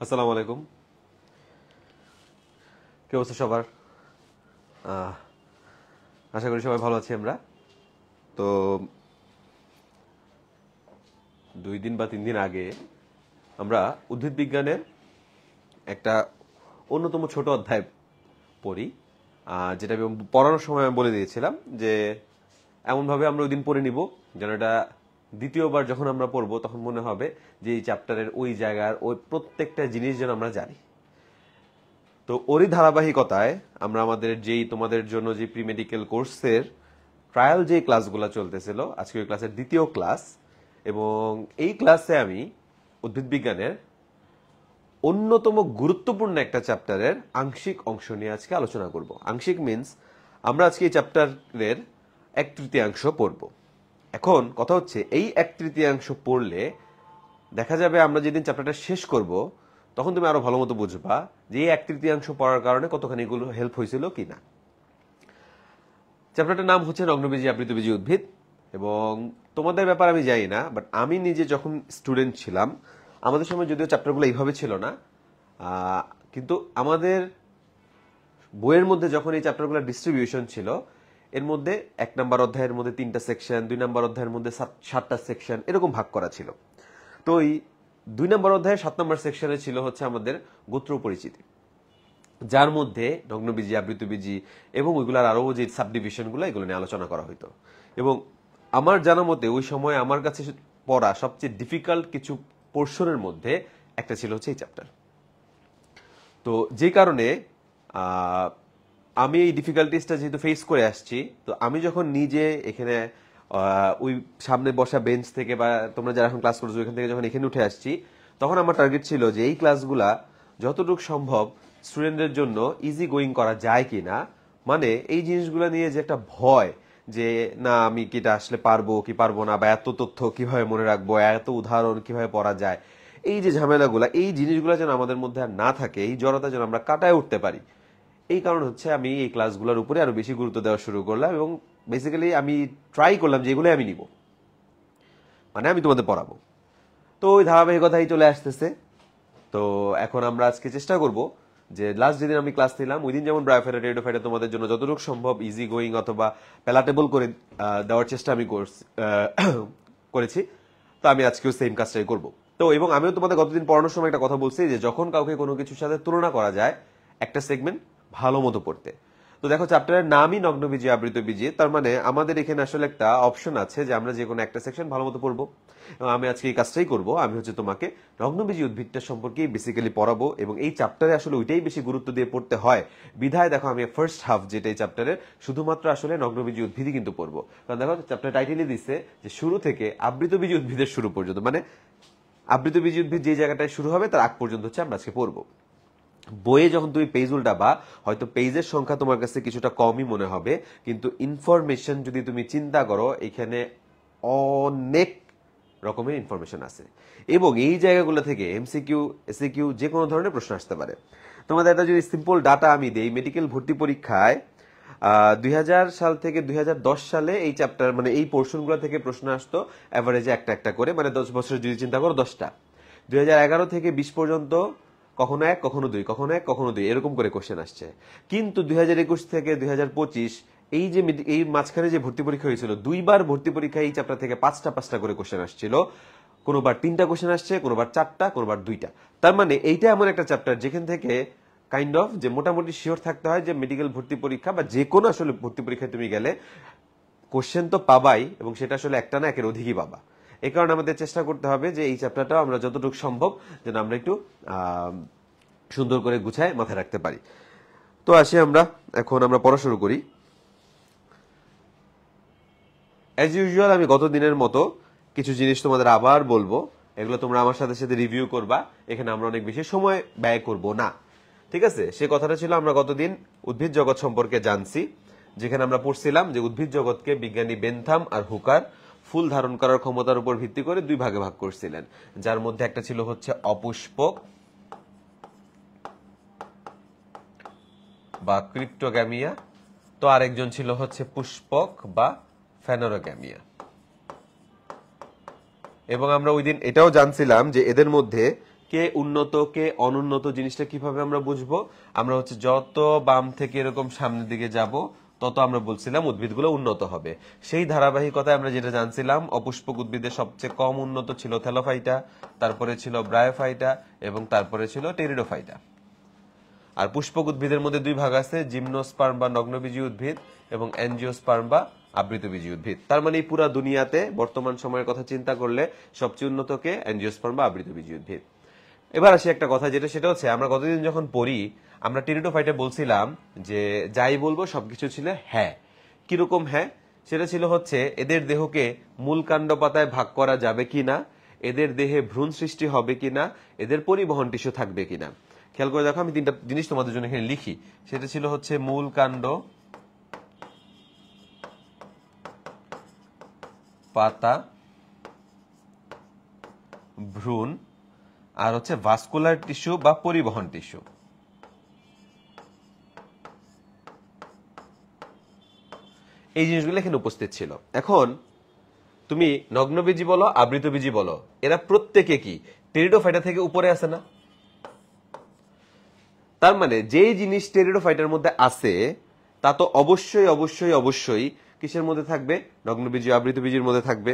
আসসালামু আলাইকুম। কি অবস্থা সবার? আশা করি সবাই ভালো আছি। আমরা তো 2 দিন বা 3 দিন আগে আমরা উদ্ভিদ বিজ্ঞানের একটা অন্যতম ছোট অধ্যায় পড়ি, যেটা আমি পড়ানোর সময় আমি বলে দিয়েছিলাম যে এমনভাবে আমরা ওই দিন পড়ে নিব যেন এটা দ্বিতীয়বার যখন আমরা পড়বো তখন মনে হবে যে এই চ্যাপ্টারের ওই জায়গার ওই প্রত্যেকটা জিনিস যেন আমরা জানি। তো ওরই ধারাবাহিকতায় আমরা আমাদের যেই তোমাদের জন্য যে প্রি মেডিকেল কোর্সের ট্রায়াল যে ক্লাসগুলো চলতেছিল, আজকে ওই ক্লাসের দ্বিতীয় ক্লাস, এবং এই ক্লাসে আমি উদ্ভিদ বিজ্ঞানের অন্যতম গুরুত্বপূর্ণ একটা চ্যাপ্টারের আংশিক অংশ নিয়ে আজকে আলোচনা করব। আংশিক মিন্স আমরা আজকে এই চ্যাপ্টারের 1/3 পড়ব। এখন কথা হচ্ছে এই 1/3 পড়লে দেখা যাবে আমরা যেদিন চ্যাপ্টারটা শেষ করব তখন তুমি আরো ভালো মতো বুঝবা যে এই 1/3 পড়ার কারণে কতখানি এগুলো হেল্প হয়েছিল কিনা। চ্যাপ্টারটার নাম হচ্ছে নগ্নবীজি আবৃতবীজি উদ্ভিদ, এবং তোমাদের ব্যাপার আমি জানি না, বাট আমি নিজে যখন স্টুডেন্ট ছিলাম আমাদের সময় যদিও চ্যাপ্টারগুলো এইভাবে ছিল না, কিন্তু আমাদের বইয়ের মধ্যে যখন এই চ্যাপ্টারগুলোর ডিস্ট্রিবিউশন ছিল, এর মধ্যে 1 নম্বর অধ্যায়ের মধ্যে 3টা সেকশন, 2 নম্বর অধ্যায়ের মধ্যে 7টা সেকশন এরকম ভাগ করা ছিল। তো এই 2 নম্বর অধ্যায়ের 7 নম্বর সেকশনে ছিল হচ্ছে আমাদের গোত্র পরিচিতি, যার মধ্যে নগ্নবীজি আবৃতবীজি এবং ওইগুলার আরো যে সাবডিভিশনগুলো এগুলো নিয়ে আলোচনা করা হইতো। এবং আমার জানা মতে ওই সময় আমার কাছে পড়া সবচেয়ে ডিফিকাল্ট কিছু পোর্শনের মধ্যে একটা ছিল হচ্ছে এই চ্যাপ্টার। তো যে কারণে আমি এই ডিফিকাল্টিসটা যেহেতু ফেস করে আসছি, তো আমি যখন নিজে এখানে ওই সামনে বসা বেঞ্চ থেকে বা তোমরা যারা এখন ক্লাস করছো ওইখান থেকে যখন এখানে উঠে আসছি, তখন আমার টার্গেট ছিল যে এই ক্লাসগুলা যতটুকু সম্ভব স্টুডেন্টদের জন্য ইজি গোয়িং করা যায় কিনা। মানে এই জিনিসগুলো নিয়ে যে একটা ভয় যে না আমি কি এটা আসলে পারবো কি পারবো না, বা এত তথ্য কিভাবে মনে রাখবো, এত উদাহরণ কিভাবে পড়া যায়, এই যে ঝামেলাগুলা, এই জিনিসগুলো যেন আমাদের মধ্যে আর না থাকে, এই জড়তা যেন আমরা কাটায় উঠতে পারি, এই কারণ হচ্ছে আমি এই ক্লাসগুলোর উপরে আরো বেশি গুরুত্ব দেওয়া শুরু করলাম। এবং বেসিক্যালি আমি ট্রাই করলাম যে এগুলোই আমি নিব, মানে আমি তোমাদের পড়াবো। তো ওই ধারাবাহিকতাই চলে আসতেছে। তো এখন আমরা আজকে চেষ্টা করব যে লাস্ট যেদিন আমি ক্লাস নিলাম ওই দিন যেমন ব্রায়োফাইটা টেরিডোফাইটা তোমাদের জন্য যতটুকু সম্ভব ইজি গোয়িং অথবা প্যালাটেবল করে দেওয়ার চেষ্টা আমি করেছি। তো আমি আজকেও সেম কাজটাই করব। তো এবং আমিও তোমাদের গতদিন পড়ানোর সময় একটা কথা বলছি যে যখন কাউকে কোনো কিছুর সাথে তুলনা করা যায় একটা সেগমেন্ট ভালো মতো পড়তে। তো দেখো চ্যাপ্টারের নামই নগ্নবীজি আবৃতবীজি, তার মানে আমাদের এখানে আসলে একটা অপশন আছে যে আমরা যে কোনো একটা সেকশন ভালো মতো পড়বো, এবং আমি আজকে এই কাজটাই করবো। আমি হচ্ছে তোমাকে নগ্নবীজি উদ্ভিদটা সম্পর্কে বেসিক্যালি পড়াবো, এবং এই চ্যাপ্টারে আসলে ওইটাই বেশি গুরুত্ব দিয়ে পড়তে হয় বিধায় দেখো আমি ফার্স্ট হাফ যেটা এই চ্যাপ্টারের শুধুমাত্র আসলে নগ্নবীজি উদ্ভিদই কিন্তু পড়বো। কারণ দেখো চ্যাপ্টার টাইটেলই দিচ্ছে যে শুরু থেকে আবৃতবীজি উদ্ভিদের শুরু পর্যন্ত, মানে আবৃতবীজি উদ্ভিদ যে জায়গাটায় শুরু হবে তার আগ পর্যন্ত হচ্ছে আমরা আজকে পড়বো। বইয়ে যখন তুমি পেজ উল্টাবা হয়তো পেজের সংখ্যা তোমার কাছে কিছুটা কমই মনে হবে, কিন্তু ইনফরমেশন যদি তুমি চিন্তা করো এখানে অনেক রকমের ইনফরমেশন আছে, এবং এই জায়গাগুলো থেকে এমসিকিউ এসিকিউ যে কোনো ধরনের প্রশ্ন আসতে পারে। তোমাদের একটা যদি সিম্পল ডাটা আমি দেই, মেডিকেল ভর্তি পরীক্ষায় 2000 সাল থেকে 2010 সালে এই চ্যাপ্টার মানে এই পোর্শনগুলো থেকে প্রশ্ন আসতো অ্যাভারেজে একটা একটা করে, মানে 10 বছরের যদি চিন্তা করো 10টা। 2011 থেকে 20 পর্যন্ত কখনো 1 কখনো 2 কখনো 1 কখনো 2 এরকম করে কোশ্চেন আসছে। কিন্তু 2021 থেকে 2025 এই যে এই মাঝখানে যে ভর্তি পরীক্ষা হয়েছিল, 2বার ভর্তি পরীক্ষা এই চ্যাপ্টার থেকে 5টা করে কোশ্চেন আসছিল। কোনোবার 3টা কোশ্চেন আসছে, কোনোবার 4টা, কোনোবার 2টা। তার মানে এইটা এমন একটা চ্যাপ্টার যেখান থেকে কাইন্ড অফ যে মোটামুটি শিওর থাকতে হয় যে মেডিকেল ভর্তি পরীক্ষা বা যে কোনো আসলে ভর্তি পরীক্ষায় তুমি গেলে কোশ্চেন তো পাবাই, এবং সেটা আসলে একটা না একের অধিকই পাবা। এই কারণে আমাদের চেষ্টা করতে হবে যে এই চ্যাপ্টারটাও আমরা যতটুকু সম্ভব যেন আমরা একটু সুন্দর করে গুছায় মাথায় রাখতে পারি। তো আসি আমরা এখন আমরা পড়া শুরু করি। অ্যাজ ইউজুয়াল আমি গত দিনের মতো কিছু জিনিস তোমাদের আবার বলবো, এগুলো তোমরা আমার সাথে সাথে রিভিউ করবা। এখানে আমরা অনেক বেশি সময় ব্যয় করব না, ঠিক আছে? সে কথাটা ছিল আমরা গতদিন উদ্ভিদ জগৎ সম্পর্কে জানছি, যেখানে আমরা পড়ছিলাম যে উদ্ভিদ জগৎকে বিজ্ঞানী বেনথাম আর হুকার ফুল ধারণ করার ক্ষমতার উপর ভিত্তি করে 2 ভাগে ভাগ করছিলেন, যার মধ্যে একটা ছিল হচ্ছে অপুষ্পক বা ক্রিপ্টোগ্যামিয়া, তো আরেকজন ছিল হচ্ছে পুষ্পক বা ফেনোরোগ্যামিয়া। এবং আমরা ওই দিন এটাও জানছিলাম যে এদের মধ্যে কে উন্নত কে অনুন্নত জিনিসটা কিভাবে আমরা বুঝবো? আমরা হচ্ছে যত বাম থেকে এরকম সামনের দিকে যাব তত আমরা বলছিলাম উদ্ভিদগুলো উন্নত হবে। সেই ধারাবাহিকতায় আমরা যেটা জানছিলাম, অপুষ্পক উদ্ভিদের সবচেয়ে কম উন্নত ছিল থ্যালোফাইটা, তারপরে ছিল ব্রায়োফাইটা এবং তারপরে ছিল টেরিডোফাইটা। আর পুষ্পক উদ্ভিদের মধ্যে দুই ভাগ আছে, জিমনোস্পার্ম বা নগ্নবীজী উদ্ভিদ এবং অ্যাঞ্জিওস্পার্ম বা আবৃতবীজী উদ্ভিদ। তার মানে এই পুরা দুনিয়াতে বর্তমান সময়ের কথা চিন্তা করলে সবচেয়ে উন্নত কে? অ্যাঞ্জিওস্পার্ম বা আবৃতবীজী উদ্ভিদ। এবার আসি একটা কথা, যেটা সেটা হচ্ছে আমরা গতদিন যখন পড়ি আমরা টেরিডোফাইটে বলছিলাম যে যাই বলবো সবকিছু ছিল হ্যাঁ। কিরকম হ্যাঁ? সেটা ছিল হচ্ছে এদের দেহকে মূল কাণ্ড পাতায় ভাগ করা যাবে কিনা, এদের দেহে ভ্রূণ সৃষ্টি হবে কিনা, এদের পরিবহন টিস্যু থাকবে কিনা। খেয়াল করে দেখো, আমি তিনটা জিনিস তোমাদের জন্য এখানে লিখি। সেটা ছিল হচ্ছে মূল কাণ্ড পাতা, ভ্রূণ, আর হচ্ছে ভাস্কুলার টিস্যু বা পরিবহন টিস্যু। এই জিনিসগুলো এখানে উপস্থিত ছিল। এখন তুমি নগ্নবীজী বলো আবৃতবীজী বলো, এরা প্রত্যেকে কি টেরিডোফাইটা থেকে উপরে আছে না? তার মানে যেই জিনিস টেরিডোফাইটার মধ্যে আছে তা তো অবশ্যই অবশ্যই অবশ্যই কিসের মধ্যে থাকবে? নগ্নবীজী আবৃতবীজীর মধ্যে থাকবে।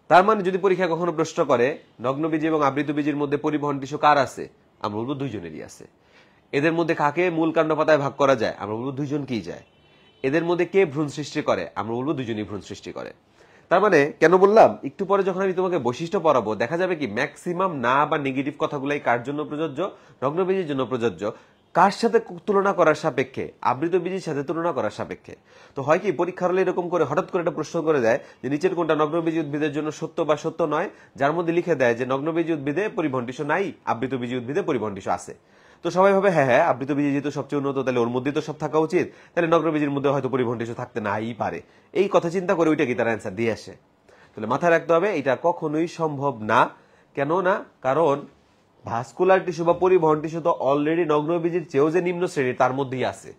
তার মানে যদি পরীক্ষা কখনো প্রশ্ন করে নগ্নবীজী এবং আবৃতবীজীর মধ্যে পরিবহন টিস্যু কার আছে, আমরা বলবো দুইজনেরই আছে। এদের মধ্যে কাকে মূল কাণ্ড পাতায় ভাগ করা যায়, আমরা বলবো দুইজনকেই যায়। এদের মধ্যে কে ভ্রূণ সৃষ্টি করে, আমরা বলবো দুজনই ভ্রূণ সৃষ্টি করে। তার মানে কেন বললাম, একটু পরে যখন আমি তোমাকে বৈশিষ্ট্য পড়াবো দেখা যাবে কি ম্যাক্সিমাম না বা নেগেটিভ কথাগুলাই কার জন্য প্রযোজ্য? নগ্নবীজীর জন্য প্রযোজ্য। কার সাথে তুলনা করার সাপেক্ষে? আবৃতবীজীর সাথে তুলনা করার সাপেক্ষে। তো হয় কি পরীক্ষার হলে এরকম করে হঠাৎ করে একটা প্রশ্ন করে দেয় যে নিচের কোনটা নগ্নবীজী উদ্ভিদের জন্য সত্য বা সত্য নয়, যার মধ্যে লিখে দেয় যে নগ্নবীজী উদ্ভিদে পরিবহন টিস্যু নাই, আবৃতবীজী উদ্ভিদে পরিবহন টিস্যু আছে। তো সবাই ভাবে হ্যাঁ হ্যাঁ আবৃতবীজী যেহেতু সবচেয়ে উন্নত তাহলে ওর মধ্যেই তো সব থাকা উচিত, তাহলে নগ্নবীজীর মধ্যে হয়তো পরিবহন টিস্যু থাকতে নাই পারে। এই কথা চিন্তা করে ওইটা কি তার অ্যান্সার দিয়ে আসে। তাহলে মাথায় রাখতে হবে এটা কখনোই সম্ভব না। কেন না? কারণ ভাস্কুলার টিস্যু বা পরিবহন টিস্যু তো অলরেডি নগ্নবীজীর চেয়েও যে নিম্ন শ্রেণীর তার মধ্যেই আছে।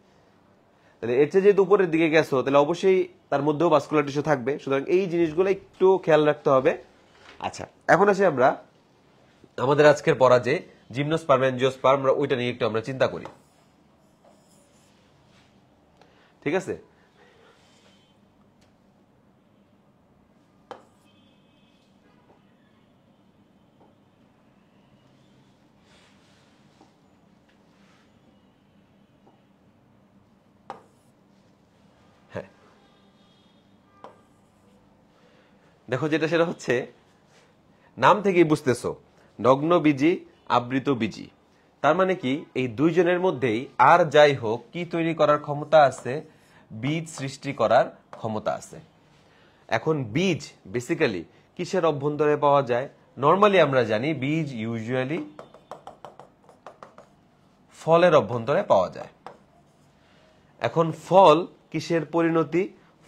তাহলে এর চেয়ে যেহেতু উপরের দিকে গেছো তাহলে অবশ্যই তার মধ্যেও ভাস্কুলার টিস্যু থাকবে। সুতরাং এই জিনিসগুলো একটু খেয়াল রাখতে হবে। আচ্ছা, এখন আসি আমরা আমাদের আজকের পড়া যে জিমনোস্পার্ম অ্যাঞ্জিওস্পার্ম, আমরা ওইটা নিয়ে একটু আমরা চিন্তা করি। ঠিক আছে? হ্যাঁ, দেখো যেটা সেটা হচ্ছে নাম থেকেই বুঝতেছো নগ্নবীজী আবৃতবীজী। তার মানে কি এই দুইজনের মধ্যেই আর যাই হোক কি তৈরি করার ক্ষমতা আছে? বীজ সৃষ্টি করার ক্ষমতা আছে। এখন বীজ বেসিক্যালি কিসের অভ্যন্তরে পাওয়া যায়? নর্মালি আমরা জানি বীজ ইউজুয়ালি ফলের অভ্যন্তরে পাওয়া যায়। এখন ফল কিসের পরিণতি?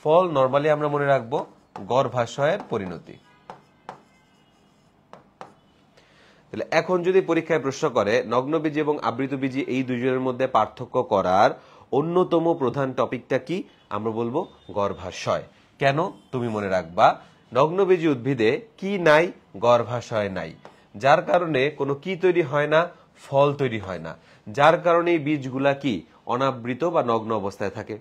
ফল নর্মালি আমরা মনে রাখবো গর্ভাশয়ের পরিণতি। তাহলে এখন যদি পরীক্ষায় প্রশ্ন করে নগ্নবীজী এবং আবৃতবীজী এই দুজনের মধ্যে পার্থক্য করার অন্যতম প্রধান টপিকটা কি? আমরা বলবো গর্ভাশয়। কেন? তুমি মনে রাখবা নগ্নবীজী উদ্ভিদে কি নাই? গর্ভাশয় নাই, যার কারণে কোনো কি তৈরি হয় না? ফল তৈরি হয় না, যার কারণে এই বীজগুলা কি অনাবৃত বা নগ্ন অবস্থায় থাকে।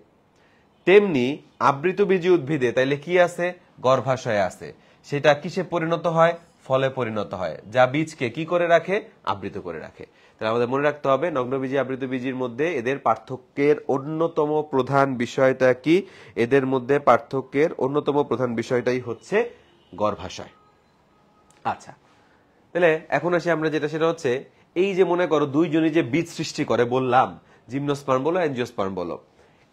তেমনি আবৃতবীজী উদ্ভিদে তাইলে কি আছে? গর্ভাশয় আছে। সেটা কিসে পরিণত হয়? ফলে পরিণত হয়, যা বীজকে কি করে রাখে? আবৃত করে রাখে। তাহলে আমাদের মনে রাখতে হবে নগ্নবীজী আবৃতবীজীর মধ্যে এদের পার্থক্যের অন্যতম প্রধান বিষয়টা কি? এদের মধ্যে পার্থক্যের অন্যতম প্রধান বিষয়টাই হচ্ছে গর্ভাশয়। আচ্ছা, তাহলে এখন আসি আমরা যেটা সেটা হচ্ছে এই যে মনে করো দুইজনই যে বীজ সৃষ্টি করে বললাম, জিমনোস্পার্ম বলো অ্যাঞ্জিওস্পার্ম বলো,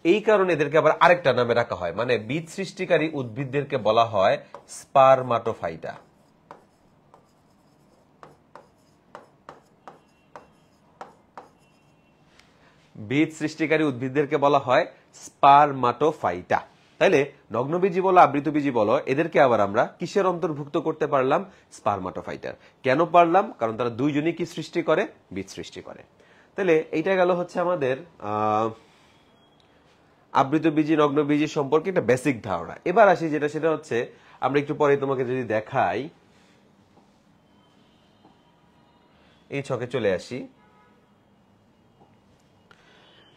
এই কারণে এদেরকে আবার আরেকটা নামে রাখা হয়, মানে বীজ সৃষ্টিকারী উদ্ভিদদেরকে বলা হয় স্পারমাটোফাইটা। বীজ সৃষ্টিকারী উদ্ভিদদেরকে বলা হয় স্পারমাটোফাইটা। তাইলে নগ্নবীজী বলো আবৃতবীজী বলো এদেরকে আবার আমরা কিসের অন্তর্ভুক্ত করতে পারলাম? স্পারমাটোফাইটার। কেন পারলাম? কারণ তারা দুইজনই কি সৃষ্টি করে? বীজ সৃষ্টি করে। তাহলে এইটা গেল হচ্ছে আমাদের আবৃতবীজী নগ্নবীজী সম্পর্কে একটা বেসিক ধারণা। এবার আসি যেটা সেটা হচ্ছে আমরা একটু পরে তোমাকে যদি দেখাই এই ছকে চলে আসি।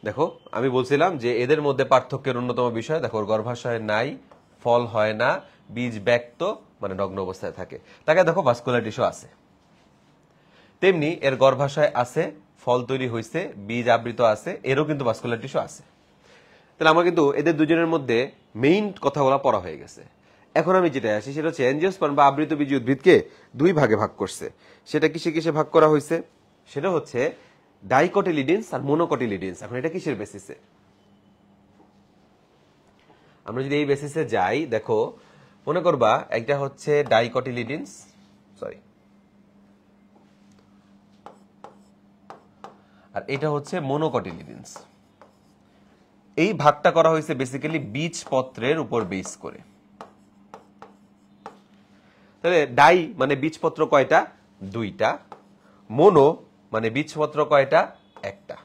দেখো আমি বলছিলাম যে এদের মধ্যে পার্থক্যের অন্যতম বিষয়, দেখো গর্ভাশয় নাই, ফল হয় না, বীজ ব্যক্ত মানে নগ্ন অবস্থায় থাকে। তাকে দেখো ভাস্কুলার টিস্যু আছে, তেমনি এর গর্ভাশয় আছে, ফল তৈরি হয়েছে, বীজ আবৃত আছে, এরও কিন্তু ভাস্কুলার টিস্যু আছে। তাহলে আমার কিন্তু এদের দুজনের মধ্যে মেইন কথাগুলো পড়া হয়ে গেছে। এখন আমি যেটা আসি সেটা হচ্ছে এনজিওস্পার্ম বা আবৃতবীজী উদ্ভিদকে দুই ভাগে ভাগ করছে। সেটা কিসে কিসে ভাগ করা হয়েছে? সেটা হচ্ছে ডাইকটিলিডিনস আর মোনোকটিলিডিনস। এখন এটা কিসের বেসিসে? আমরা যদি এই বেসিসে যাই, দেখো মনে করবা একটা হচ্ছে ডাইকটিলিডিনস, সরি, আর এটা হচ্ছে মোনোকটিলিডিনস। এই ভাগটা করা হয়েছে বেসিক্যালি বীজপত্রের উপর বেস করে। তাহলে ডাই মানে বীজপত্র কয়টা? দুইটা। মোনো মানে বীজপত্র কয়টা? একটা।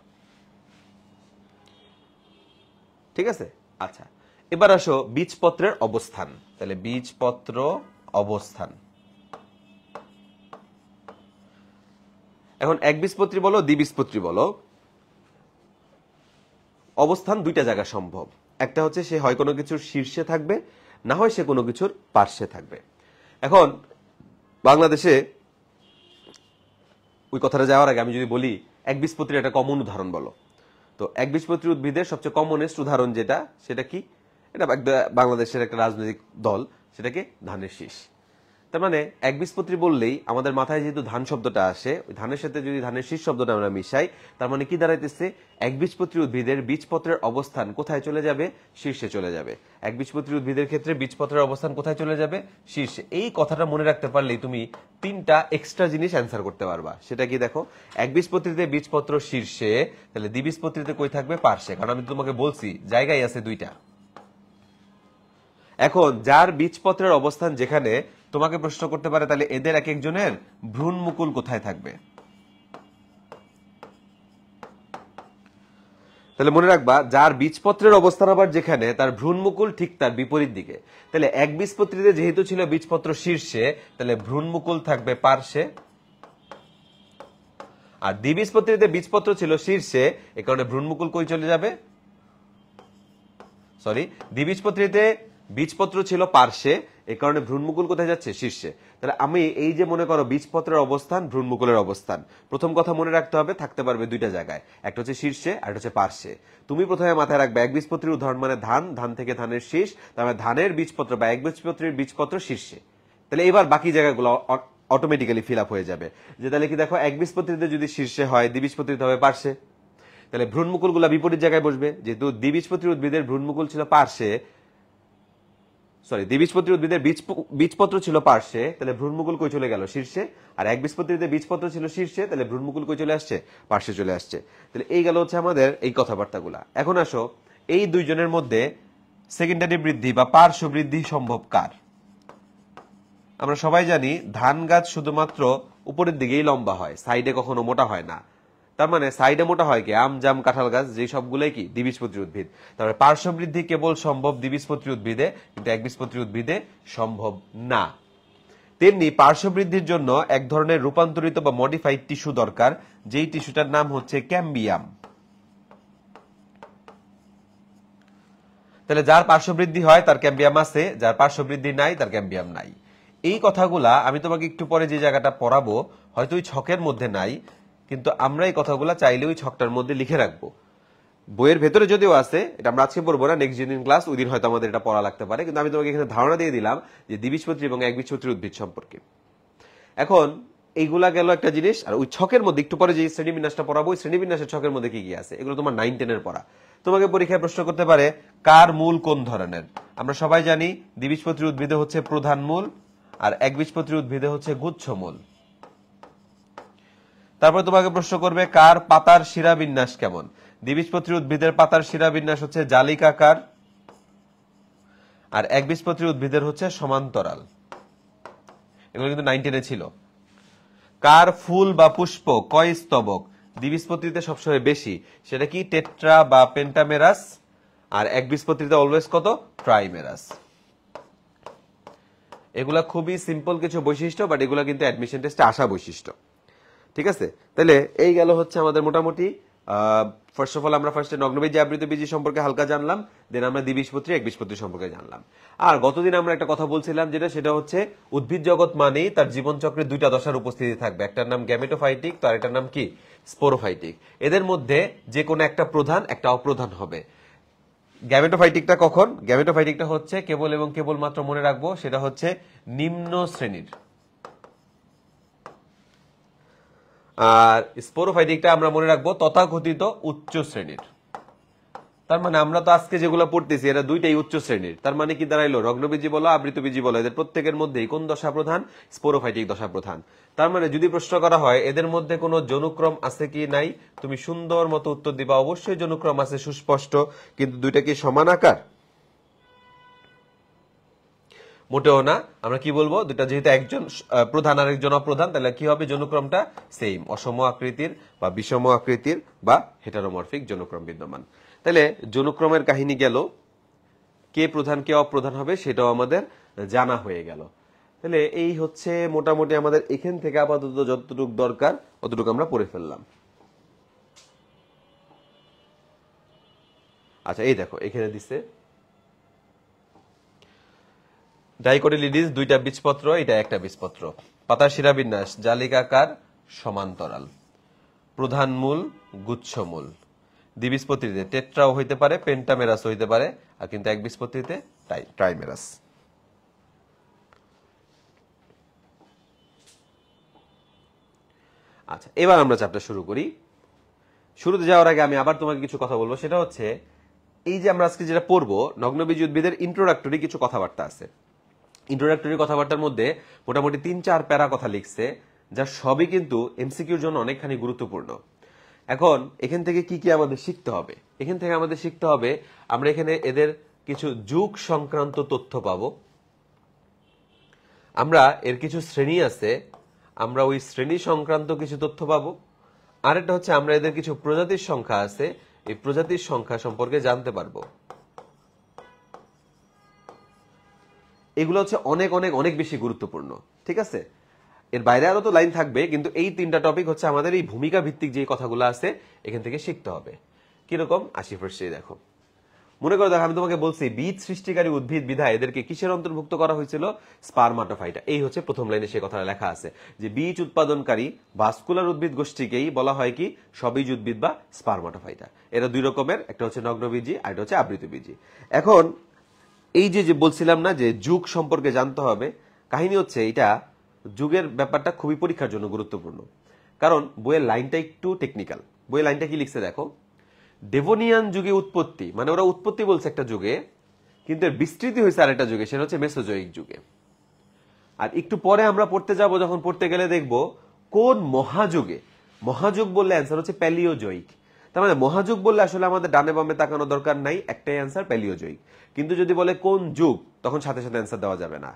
ঠিক আছে, আচ্ছা এবার আসো বীজপত্রের অবস্থান। তাহলে বীজপত্র অবস্থান, এখন একবীজপত্রী বলো দ্বিবীজপত্রী বলো, অবস্থান দুইটা জায়গা সম্ভব। একটা হচ্ছে সে হয় কোনো কিছুর শীর্ষে থাকবে, না হয় সে কোনো কিছুর পার্শ্বে থাকবে। এখন বাংলাদেশে ওই কথাটা যাওয়ার আগে আমি যদি বলি একবীজপত্রীর একটা কমন উদাহরণ বলো, তো একবীজপত্রী উদ্ভিদের সবচেয়ে কমনেস্ট উদাহরণ যেটা, সেটা কি? এটা বাংলাদেশের একটা রাজনৈতিক দল, সেটাকে ধানের শীষ। তার মানে একবীজপত্রী বললেই আমাদের মাথায় যেহেতু ধান শব্দটা আসে, ওই ধানের সাথে যদি ধানের শীষ শব্দটা আমরা মিশাই, তার মানে কি দাঁড়াইতেছে? একবীজপত্রী উদ্ভিদের বীজপত্রের অবস্থান কোথায় চলে যাবে? শীর্ষে চলে যাবে। একবীজপত্রী উদ্ভিদের ক্ষেত্রে বীজপত্রের অবস্থান কোথায় চলে যাবে? শীর্ষে। এই কথাটা মনে রাখতে পারলেই তুমি তিনটা এক্সট্রা জিনিস অ্যান্সার করতে পারবা। সেটা কি? দেখো, একবীজপত্রীতে বীজপত্র শীর্ষে, তাহলে দ্বিবীজপত্রীতে কই থাকবে? পার্শ্বে। কারণ আমি তোমাকে বলছি জায়গায় আছে দুইটা। এখন যার বীজপত্রের অবস্থান যেখানে, তোমাকে প্রশ্ন করতে পারে তাহলে এদের এক একজনের ভ্রূণমুকুল কোথায় থাকবে? তাহলে মনে রাখবা যার বীজপত্রের অবস্থান আবার যেখানে, তার ভ্রূণমুকুল ঠিক তার বিপরীত দিকে। তাহলে একবীজপত্রীতে যেহেতু ছিল বীজপত্র শীর্ষে, তাহলে ভ্রূণমুকুল থাকবে পার্শ্বে। আর দ্বিবীজপত্রীতে বীজপত্র ছিল শীর্ষে, এ কারণে ভ্রূণমুকুল কই চলে যাবে? সরি, দ্বিবীজপত্রীতে বীজপত্র ছিল পার্শ্বে, এ কারণে ভ্রূণমুকুল কোথায় যাচ্ছে? শীর্ষে। তাহলে আমি এই যে মনে করো বীজপত্রের অবস্থান, ভ্রূণমুকুলের অবস্থান, প্রথম কথা মনে রাখতে হবে থাকতে পারবে দুইটা জায়গায়, একটা হচ্ছে শীর্ষে আর একটা হচ্ছে পার্শ্বে। তুমি প্রথমে মাথায় রাখবে একবীজপত্রীর উদাহরণ মানে ধান, ধান থেকে ধানের শীষ, তার মানে ধানের বীজপত্র বা একবীজপত্রীর বীজপত্র শীর্ষে। তাহলে এবার বাকি জায়গাগুলো অটোমেটিক্যালি ফিল আপ হয়ে যাবে। যে তাহলে কি দেখো, একবীজপত্রীতে যদি শীর্ষে হয়, দ্বিবীজপত্রীতে হবে পার্শ্বে। তাহলে ভ্রূণমুকুল গুলা বিপরীত জায়গায় বসবে। যেহেতু দ্বিবীজপত্রী উদ্ভিদের ভ্রূণমুকুল ছিল পার্শ্বে, সরি দ্বিবীজপত্রী উদ্ভিদের বীজপত্র ছিল পার্শ্বে, তাহলে ভ্রূণমুকুল কই চলে গেল? শীর্ষে। আর একবীজপত্রীতে বীজপত্র ছিল শীর্ষে, তাহলে ভ্রূণমুকুল কই চলে আসছে? পার্শ্বে চলে আসছে। তাহলে এই গেল হচ্ছে আমাদের এই কথাবার্তাগুলা। এখন আসো এই দুইজনের মধ্যে সেকেন্ডারি বৃদ্ধি বা পার্শ্ব বৃদ্ধি সম্ভব কার? আমরা সবাই জানি ধান গাছ শুধুমাত্র উপরের দিকেই লম্বা হয়, সাইডে কখনো মোটা হয় না। তার মানে সাইডে মোটা হয় কি? আম, জাম, কাঁঠাল গাছ, যে সবগুলোই কি দ্বিবীজপত্রী উদ্ভিদ। তারপরে পার্শ্ব বৃদ্ধি কেবল সম্ভব দ্বিবীজপত্রী উদ্ভিদে, কিন্তু একবীজপত্রী উদ্ভিদে সম্ভব না। তেমনি পার্শ্ব বৃদ্ধির জন্য এক ধরনের রূপান্তরিত বা মডিফাইড টিস্যু দরকার, যেই টিস্যুটার নাম হচ্ছে ক্যাম্বিয়াম। তাহলে যার পার্শ্ব বৃদ্ধি হয় তার ক্যাম্বিয়াম আছে, যার পার্শ্ব বৃদ্ধি নাই তার ক্যাম্বিয়াম নাই। এই কথাগুলা আমি তোমাকে একটু পরে যে জায়গাটা পড়াবো, হয়তো ওই ছকের মধ্যে নাই, কিন্তু আমরা এই কথাগুলা চাইলে ওই ছকটার মধ্যে লিখে রাখবো। বইয়ের ভেতরে যদিও আছে, এটা আমরা আজকে পড়বো না, নেক্সট দিন ক্লাস, ওই দিন হয়তো আমাদের এটা পড়া লাগতে পারে, কিন্তু আমি তোমাকে এখানে ধারণা দিয়ে দিলাম যে দ্বিবীজপত্রী এবং একবীজপত্রী উদ্ভিদ সম্পর্কে। এখন এইগুলা গেল একটা জিনিস। আর ওই ছকের মধ্যে একটু পরে যে শ্রেণীবিন্যাসটা পড়াবো, ওই শ্রেণীবিন্যাসের ছকের মধ্যে কি কি আছে, এগুলো তোমার 9-10 পড়া। তোমাকে পরীক্ষায় প্রশ্ন করতে পারে কার মূল কোন ধরনের? আমরা সবাই জানি দ্বিবীজপত্রী উদ্ভিদে হচ্ছে প্রধান মূল, আর একবীজপত্রী উদ্ভিদে হচ্ছে গুচ্ছ মূল। তারপরে তোমাকে প্রশ্ন করবে কার পাতার শিরাবিন্যাস কেমন? দ্বিবীজপত্রী উদ্ভিদের পাতার শিরাবিন্যাস হচ্ছে জালিকাকার, আর একবীজপত্রী উদ্ভিদের হচ্ছে সমান্তরাল। এগুলো কিন্তু 9-10 ছিল। কার ফুল বা পুষ্প কয় স্তবক? দ্বিবীজপত্রীতে সবসময় বেশি, সেটা কি? টেট্রা বা পেন্টামেরাস। আর একবীজপত্রীতে অলওয়েজ কত? ট্রাইমেরাস। এগুলা খুবই সিম্পল কিছু বৈশিষ্ট্য, বাট এগুলা কিন্তু অ্যাডমিশন টেস্টে আসা বৈশিষ্ট্য। ঠিক আছে, তাহলে এই গেল হচ্ছে আমাদের মোটামুটি ফার্স্ট অফ অল আমরা ফার্স্টে নগ্নবীজি আবৃতবীজি সম্পর্কে হালকা জানলাম, দেন আমরা দ্বিবীজপত্রী একবীজপত্রী সম্পর্কে জানলাম। আর গতদিন আমরা একটা কথা বলছিলাম সেটা হচ্ছে উদ্ভিদ জগৎ মানেই তার জীবনচক্রে দুইটা দশার উপস্থিতি থাকবে, একটার নাম গ্যামেটোফাইটিক, তো আরেকটার নাম কি স্পোরোফাইটিক। এদের মধ্যে যে কোনো একটা প্রধান একটা অপ্রধান হবে। গ্যামেটোফাইটিকটা কখন? গ্যামেটোফাইটিকটা হচ্ছে কেবল এবং কেবল মাত্র মনে রাখবো সেটা হচ্ছে নিম্ন শ্রেণীর, আর স্পোরোফাইটিকটা আমরা মনে রাখবো তথাকথিত উচ্চ শ্রেণীর। তার মানে আমরা তো আজকে যেগুলো পড়তেছি এরা দুইটাই উচ্চ শ্রেণীর। তার মানে কি দাঁড়াইলো, নগ্নবীজি বলো আবৃতবীজি বলো, এদের প্রত্যেকের মধ্যেই কোন দশা প্রধান? স্পোরোফাইটিক দশা প্রধান। তার মানে যদি প্রশ্ন করা হয় এদের মধ্যে কোনো জনুক্রম আছে কি নাই, তুমি সুন্দর মতো উত্তর দিবা অবশ্যই জনুক্রম আছে, সুস্পষ্ট। কিন্তু দুইটা কি সমান আকার? মোটেও না। আমরা কি বলবো, দুটা যেহেতু একজন প্রধান আর একজন অপ্রধান, তাহলে কি হবে জনুক্রমটা সেম, অসম আকৃতির বা বিষম আকৃতির বা হেটারোমরফিক জনুক্রম বিদ্যমান। তাহলে জনুক্রমের কাহিনী গেল, কে প্রধান কে অপ্রধান হবে সেটাও আমাদের জানা হয়ে গেল। তাহলে এই হচ্ছে মোটামুটি আমাদের এখান থেকে আপাতত যতটুকু দরকার অতটুকু আমরা পড়ে ফেললাম। আচ্ছা এই দেখো এখানে দিছে ডাইকটিলিডিস দুইটা বীজপত্র, এটা একটা বীজপত্র। পাতার শিরাবিন্যাস জালিকাকার সমান্তরাল, প্রধান মূল গুচ্ছমূল। দ্বিবীজপত্রীতে টেট্রাও হইতে পারে, পেন্টামেরাস হইতে পারে, আর কিন্তু একবীজপত্রীতে ট্রাইমেরাস। আচ্ছা এবার আমরা চ্যাপ্টার শুরু করি। শুরুতে যাওয়ার আগে আমি আবার তোমাকে কিছু কথা বলবো, সেটা হচ্ছে এই যে আমরা আজকে যেটা পড়বো নগ্নবীজি উদ্ভিদের ইন্ট্রোডাক্টরি কিছু কথাবার্তা আছে। ইন্ট্রোডাক্টরি কথাবার্তার মধ্যে মোটামুটি 3-4 প্যারা কথা লিখছে, যা সবই কিন্তু এমসিকিউর জন্য অনেকখানি গুরুত্বপূর্ণ। এখন এখান থেকে কি কি আমাদের শিখতে হবে? এখান থেকে আমাদের শিখতে হবে আমরা এখানে এদের কিছু যুগ সংক্রান্ত তথ্য পাবো, আমরা এর কিছু শ্রেণী আছে, আমরা ওই শ্রেণী সংক্রান্ত কিছু তথ্য পাবো। আরেকটা হচ্ছে আমরা এদের কিছু প্রজাতির সংখ্যা আছে, এই প্রজাতির সংখ্যা সম্পর্কে জানতে পারবো। এগুলো হচ্ছে অনেক অনেক অনেক বেশি গুরুত্বপূর্ণ, ঠিক আছে? এর বাইরে আরো তো লাইন থাকবে, কিন্তু এই 3টা টপিক হচ্ছে আমাদের এই ভূমিকা ভিত্তিক যে কথাগুলো আছে এখান থেকে শিখতে হবে। কিরকম আসি ফার্স্টে দেখো, মনে করো দেখো আমি তোমাকে বলছি বীজ সৃষ্টিকারী উদ্ভিদ বিধায় এদেরকে কিসের অন্তর্ভুক্ত করা হয়েছিল? স্পারমাটোফাইটা। এই হচ্ছে প্রথম লাইনে সে কথাটা লেখা আছে যে বীজ উৎপাদনকারী ভাস্কুলার উদ্ভিদ গোষ্ঠীকেই বলা হয় কি সবীজ উদ্ভিদ বা স্পারমাটোফাইটা। এরা দুই রকমের, একটা হচ্ছে নগ্নবীজি আর একটা হচ্ছে আবৃতবীজি। এখন এই যে বলছিলাম না যে যুগ সম্পর্কে জানতে হবে, কাহিনী হচ্ছে এটা যুগের ব্যাপারটা খুবই পরীক্ষার জন্য গুরুত্বপূর্ণ, কারণ বইয়ের লাইনটা একটু টেকনিক্যাল। বইয়ের লাইনটা কি লিখছে দেখো, ডেভোনিয়ান যুগে উৎপত্তি, মানে ওরা উৎপত্তি বলছে একটা যুগে, কিন্তু এর বিস্তৃতি হয়েছে আরেকটা যুগে, সেটা হচ্ছে মেসোজোয়িক যুগে। আর একটু পরে আমরা পড়তে যাব, যখন পড়তে গেলে দেখব কোন মহাযুগে। মহাযুগ বললে অ্যান্সার হচ্ছে প্যালিওজোয়িক। তার মানে মহাযুগ বললে আসলে আমাদের ডানে বামে তাকানো দরকার নাই, একটাই অ্যান্সার প্যালিওজোয়িক। কিন্তু যদি বলে কোন যুগ, তখন সাথে সাথে অ্যান্সার দেওয়া যাবে না।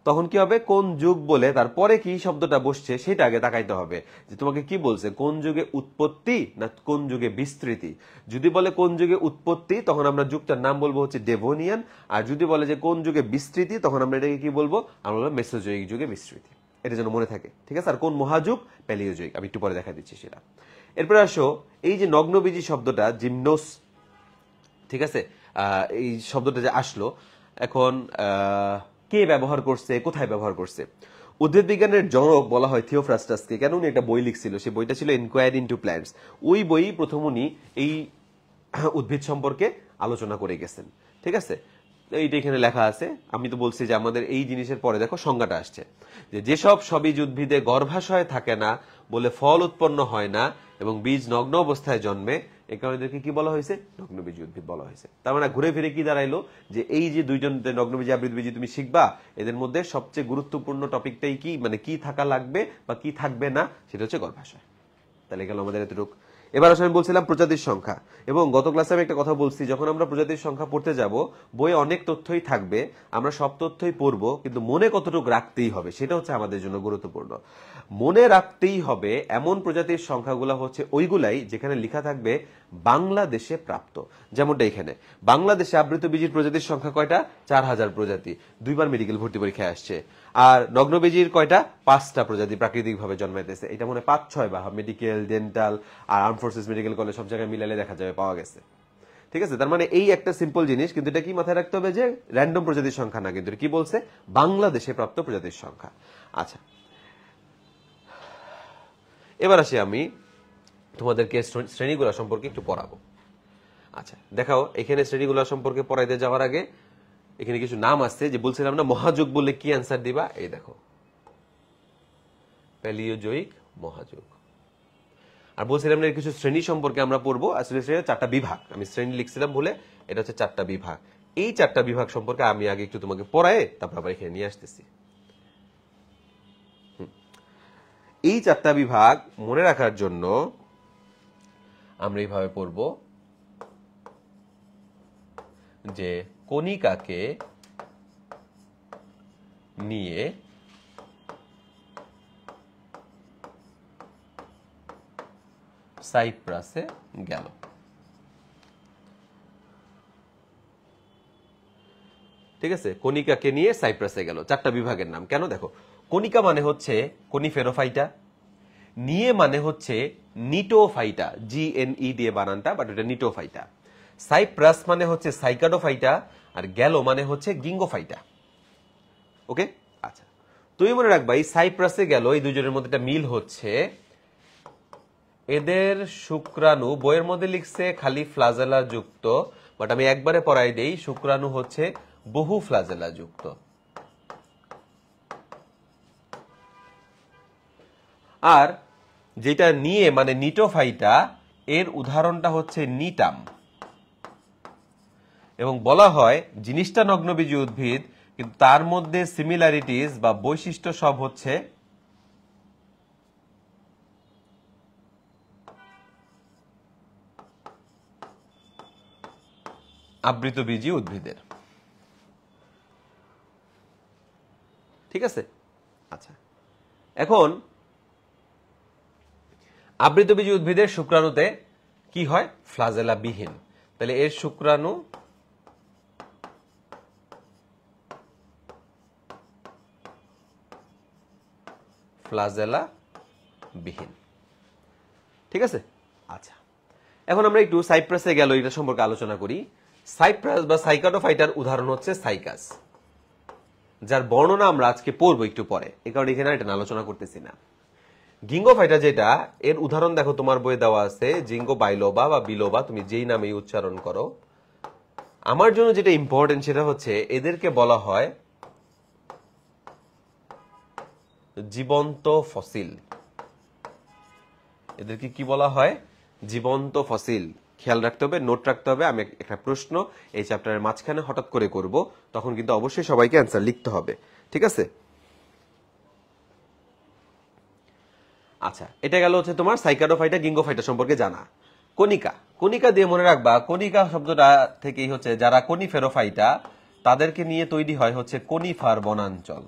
তখন কি হবে, কোন যুগ বলে তারপরে কি শব্দটা বসছে সেটা আগে তাকাইতে হবে, যে তোমাকে কি বলছে, কোন যুগে উৎপত্তি না কোন যুগে বিস্তৃতি। যদি বলে কোন যুগে উৎপত্তি, তখন আমরা যুগটার নাম বলবো হচ্ছে ডেভোনিয়ান। আর যদি বলে যে কোন যুগে বিস্তৃতি, তখন আমরা এটাকে কি বলবো, আমরা বলবো মেসোজোয়িক যুগে বিস্তৃতি। এটা যেন মনে থাকে, ঠিক আছে? আর কোন মহাযুগ? প্যালিওজোয়িক। আমি একটু পরে দেখা দিচ্ছি সেটা। এরপরে আসো এই যে নগ্নবীজি শব্দটা, জিমনোস, ঠিক আছে, এই শব্দটা যে আসলো, এখন কে ব্যবহার করছে, কোথায় ব্যবহার করছে? উদ্ভিদ বিজ্ঞানের জনক বলা হয় থিওফ্রাস্টাসকে। কেন? উনি একটা বই লিখছিল, সেই বইটা ছিল ইনকোয়ারি ইনটু প্ল্যান্টস। ওই বই প্রথম উনি এই উদ্ভিদ সম্পর্কে আলোচনা করে গেছেন, ঠিক আছে? এইটা এখানে লেখা আছে। আমি তো বলছি যে আমাদের এই জিনিসের পরে দেখো সংজ্ঞাটা আসছে, যে যেসব সবীজ উদ্ভিদে গর্ভাশয় থাকে না বলে ফল উৎপন্ন হয় না এবং বীজ নগ্ন অবস্থায় জন্মে, এই কারণে এদেরকে কি বলা হয়েছে? নগ্নবীজি উদ্ভিদ বলা হয়েছে। তার মানে ঘুরে ফিরে কি দাঁড়াইলো, যে এই যে দুইজন নগ্নবীজি আবৃতবীজি তুমি শিখবা, এদের মধ্যে সবচেয়ে গুরুত্বপূর্ণ টপিকটাই কি, মানে কি থাকা লাগবে বা কি থাকবে না, সেটা হচ্ছে গর্ভাশয়। তাহলে গেল আমাদের এতটুকু। এবার আসলে আমি বলছিলাম প্রজাতির সংখ্যা, এবং গত ক্লাসে আমি একটা কথা বলছি, যখন আমরা প্রজাতির সংখ্যা পড়তে যাব বইয়ে অনেক তথ্যই থাকবে, আমরা সব তথ্যই পড়বো, কিন্তু মনে কতটুকু রাখতেই হবে সেটা হচ্ছে আমাদের জন্য গুরুত্বপূর্ণ। মনে রাখতেই হবে এমন প্রজাতির সংখ্যাগুলো হচ্ছে ওইগুলাই যেখানে লেখা থাকবে বাংলাদেশে প্রাপ্ত। যেমনটা এখানে বাংলাদেশে আবৃতবীজির প্রজাতির সংখ্যা কয়টা? 4000 প্রজাতি, দুইবার মেডিকেল ভর্তি পরীক্ষায় আসছে। আর নগ্নবীজির কয়টা? 5টা প্রজাতি প্রাকৃতিক ভাবে জন্মাইতেছে। এটা মনে 5-6 বা মেডিকেল, ডেন্টাল আর আর্ম ফোর্সেস মেডিকেল কলেজ সব জায়গায় মিলালে দেখা যাবে পাওয়া গেছে। ঠিক আছে, তার মানে এই একটা সিম্পল জিনিস, কিন্তু এটা কি মাথায় রাখতে হবে যে র্যান্ডম প্রজাতির সংখ্যা না, কিন্তু কি বলছে? বাংলাদেশে প্রাপ্ত প্রজাতির সংখ্যা। আচ্ছা, এবার আসি আমি তোমাদেরকে শ্রেণীগুলো সম্পর্কে একটু পড়াবো। আচ্ছা দেখাও, এখানে শ্রেণীগুলো সম্পর্কে পড়াইতে যাওয়ার আগে এখানে কিছু নাম আছে, যে বলছিলাম না মহাযুগ বললে কি অ্যান্সার দিবা, এই দেখো প্যালিওজোইক মহাযুগ। আর বলছিলাম না কিছু শ্রেণী সম্পর্কে আমরা পড়বো, আসলে সেটা 4টা বিভাগ, আমি শ্রেণী লিখছিলাম বলে এটা হচ্ছে 4টা বিভাগ। এই 4টা বিভাগ সম্পর্কে আমি আগে একটু তোমাকে পড়ায় তারপর আবার এখানে নিয়ে আসতেছি। এই 4টা বিভাগ মনে রাখার জন্য আমরা এইভাবে পড়ব যে কণিকাকে নিয়ে সাইপ্রাসে গেল। ঠিক আছে, কণিকাকে নিয়ে সাইপ্রাসে গেল, 4টা বিভাগের নাম। কেন? দেখো, কণিকা মানে হচ্ছে কনিফেরোফাইটা, নিয়ে মানে হচ্ছে নিটোফাইটা, GNE দিয়ে বানানটা, বাট এটা নিটোফাইটা। সাইপ্রাস মানে হচ্ছে সাইকাডোফাইটা, আর গেল মানে হচ্ছে গিঙ্গোফাইটা। ওকে, আচ্ছা তুমি মনে রাখবা এই সাইপ্রাসে গেল, এই দুজনের মধ্যে একটা মিল হচ্ছে, এদের শুক্রাণু বইয়ের মধ্যে লিখছে খালি ফ্লাজেলা যুক্ত, বাট আমি একবারে পড়াই দেই, শুক্রাণু হচ্ছে বহু ফ্লাজেলা যুক্ত। আর যেটা নিয়ে মানে নিটোফাইটা, এর উদাহরণটা হচ্ছে নিটাম। এবং বলা হয় জিনিসটা নগ্নবীজী উদ্ভিদ, কিন্তু তার মধ্যে সিমিলারিটিস বা বৈশিষ্ট্য সব হচ্ছে আবৃতবীজী উদ্ভিদের। ঠিক আছে, আচ্ছা এখন আবৃতবীজী উদ্ভিদের শুক্রাণুতে কি হয়? ফ্লাজেলা বিহীন। তাহলে এর শুক্রাণু ফ্লাজেলা বিহীন। ঠিক আছে, আচ্ছা এখন আমরা একটু সাইপ্রাসে গেল এটা সম্পর্কে আলোচনা করি। সাইপ্রাস বা সাইকাডোফাইটার উদাহরণ হচ্ছে সাইকাস, যার বর্ণনা আমরা আজকে পড়বো একটু পরে, এই কারণে এখানে এটা আলোচনা করতেছি না। গিঙ্গোফাইটা যেটা, এর উদাহরণ দেখো তোমার বইয়ে দেওয়া আছে, জিঙ্গো বাইলোবা বা বিলোবা, তুমি যেই নামে উচ্চারণ করো। আমার জন্য যেটা ইম্পর্টেন্ট সেটা হচ্ছে এদেরকে বলা হয় জীবন্ত ফসিল। এদেরকে কি বলা হয়? জীবন্ত ফসিল। খেয়াল রাখতে হবে, নোট রাখতে হবে। আমি একটা প্রশ্ন এই চ্যাপ্টারের মাঝখানে হঠাৎ করে করব, তখন কিন্তু অবশ্যই সবাইকে অ্যান্সার লিখতে হবে। ঠিক আছে, আচ্ছা এটা গেল হচ্ছে তোমার সাইকাডোফাইটা গিঙ্গোফাইটা সম্পর্কে জানা। কণিকা, কণিকা দিয়ে মনে রাখবা, কণিকা শব্দটা থেকেই হচ্ছে যারা কনিফেরোফাইটা তাদেরকে নিয়ে তৈরি হয় হচ্ছে কনিফার বনাঞ্চল।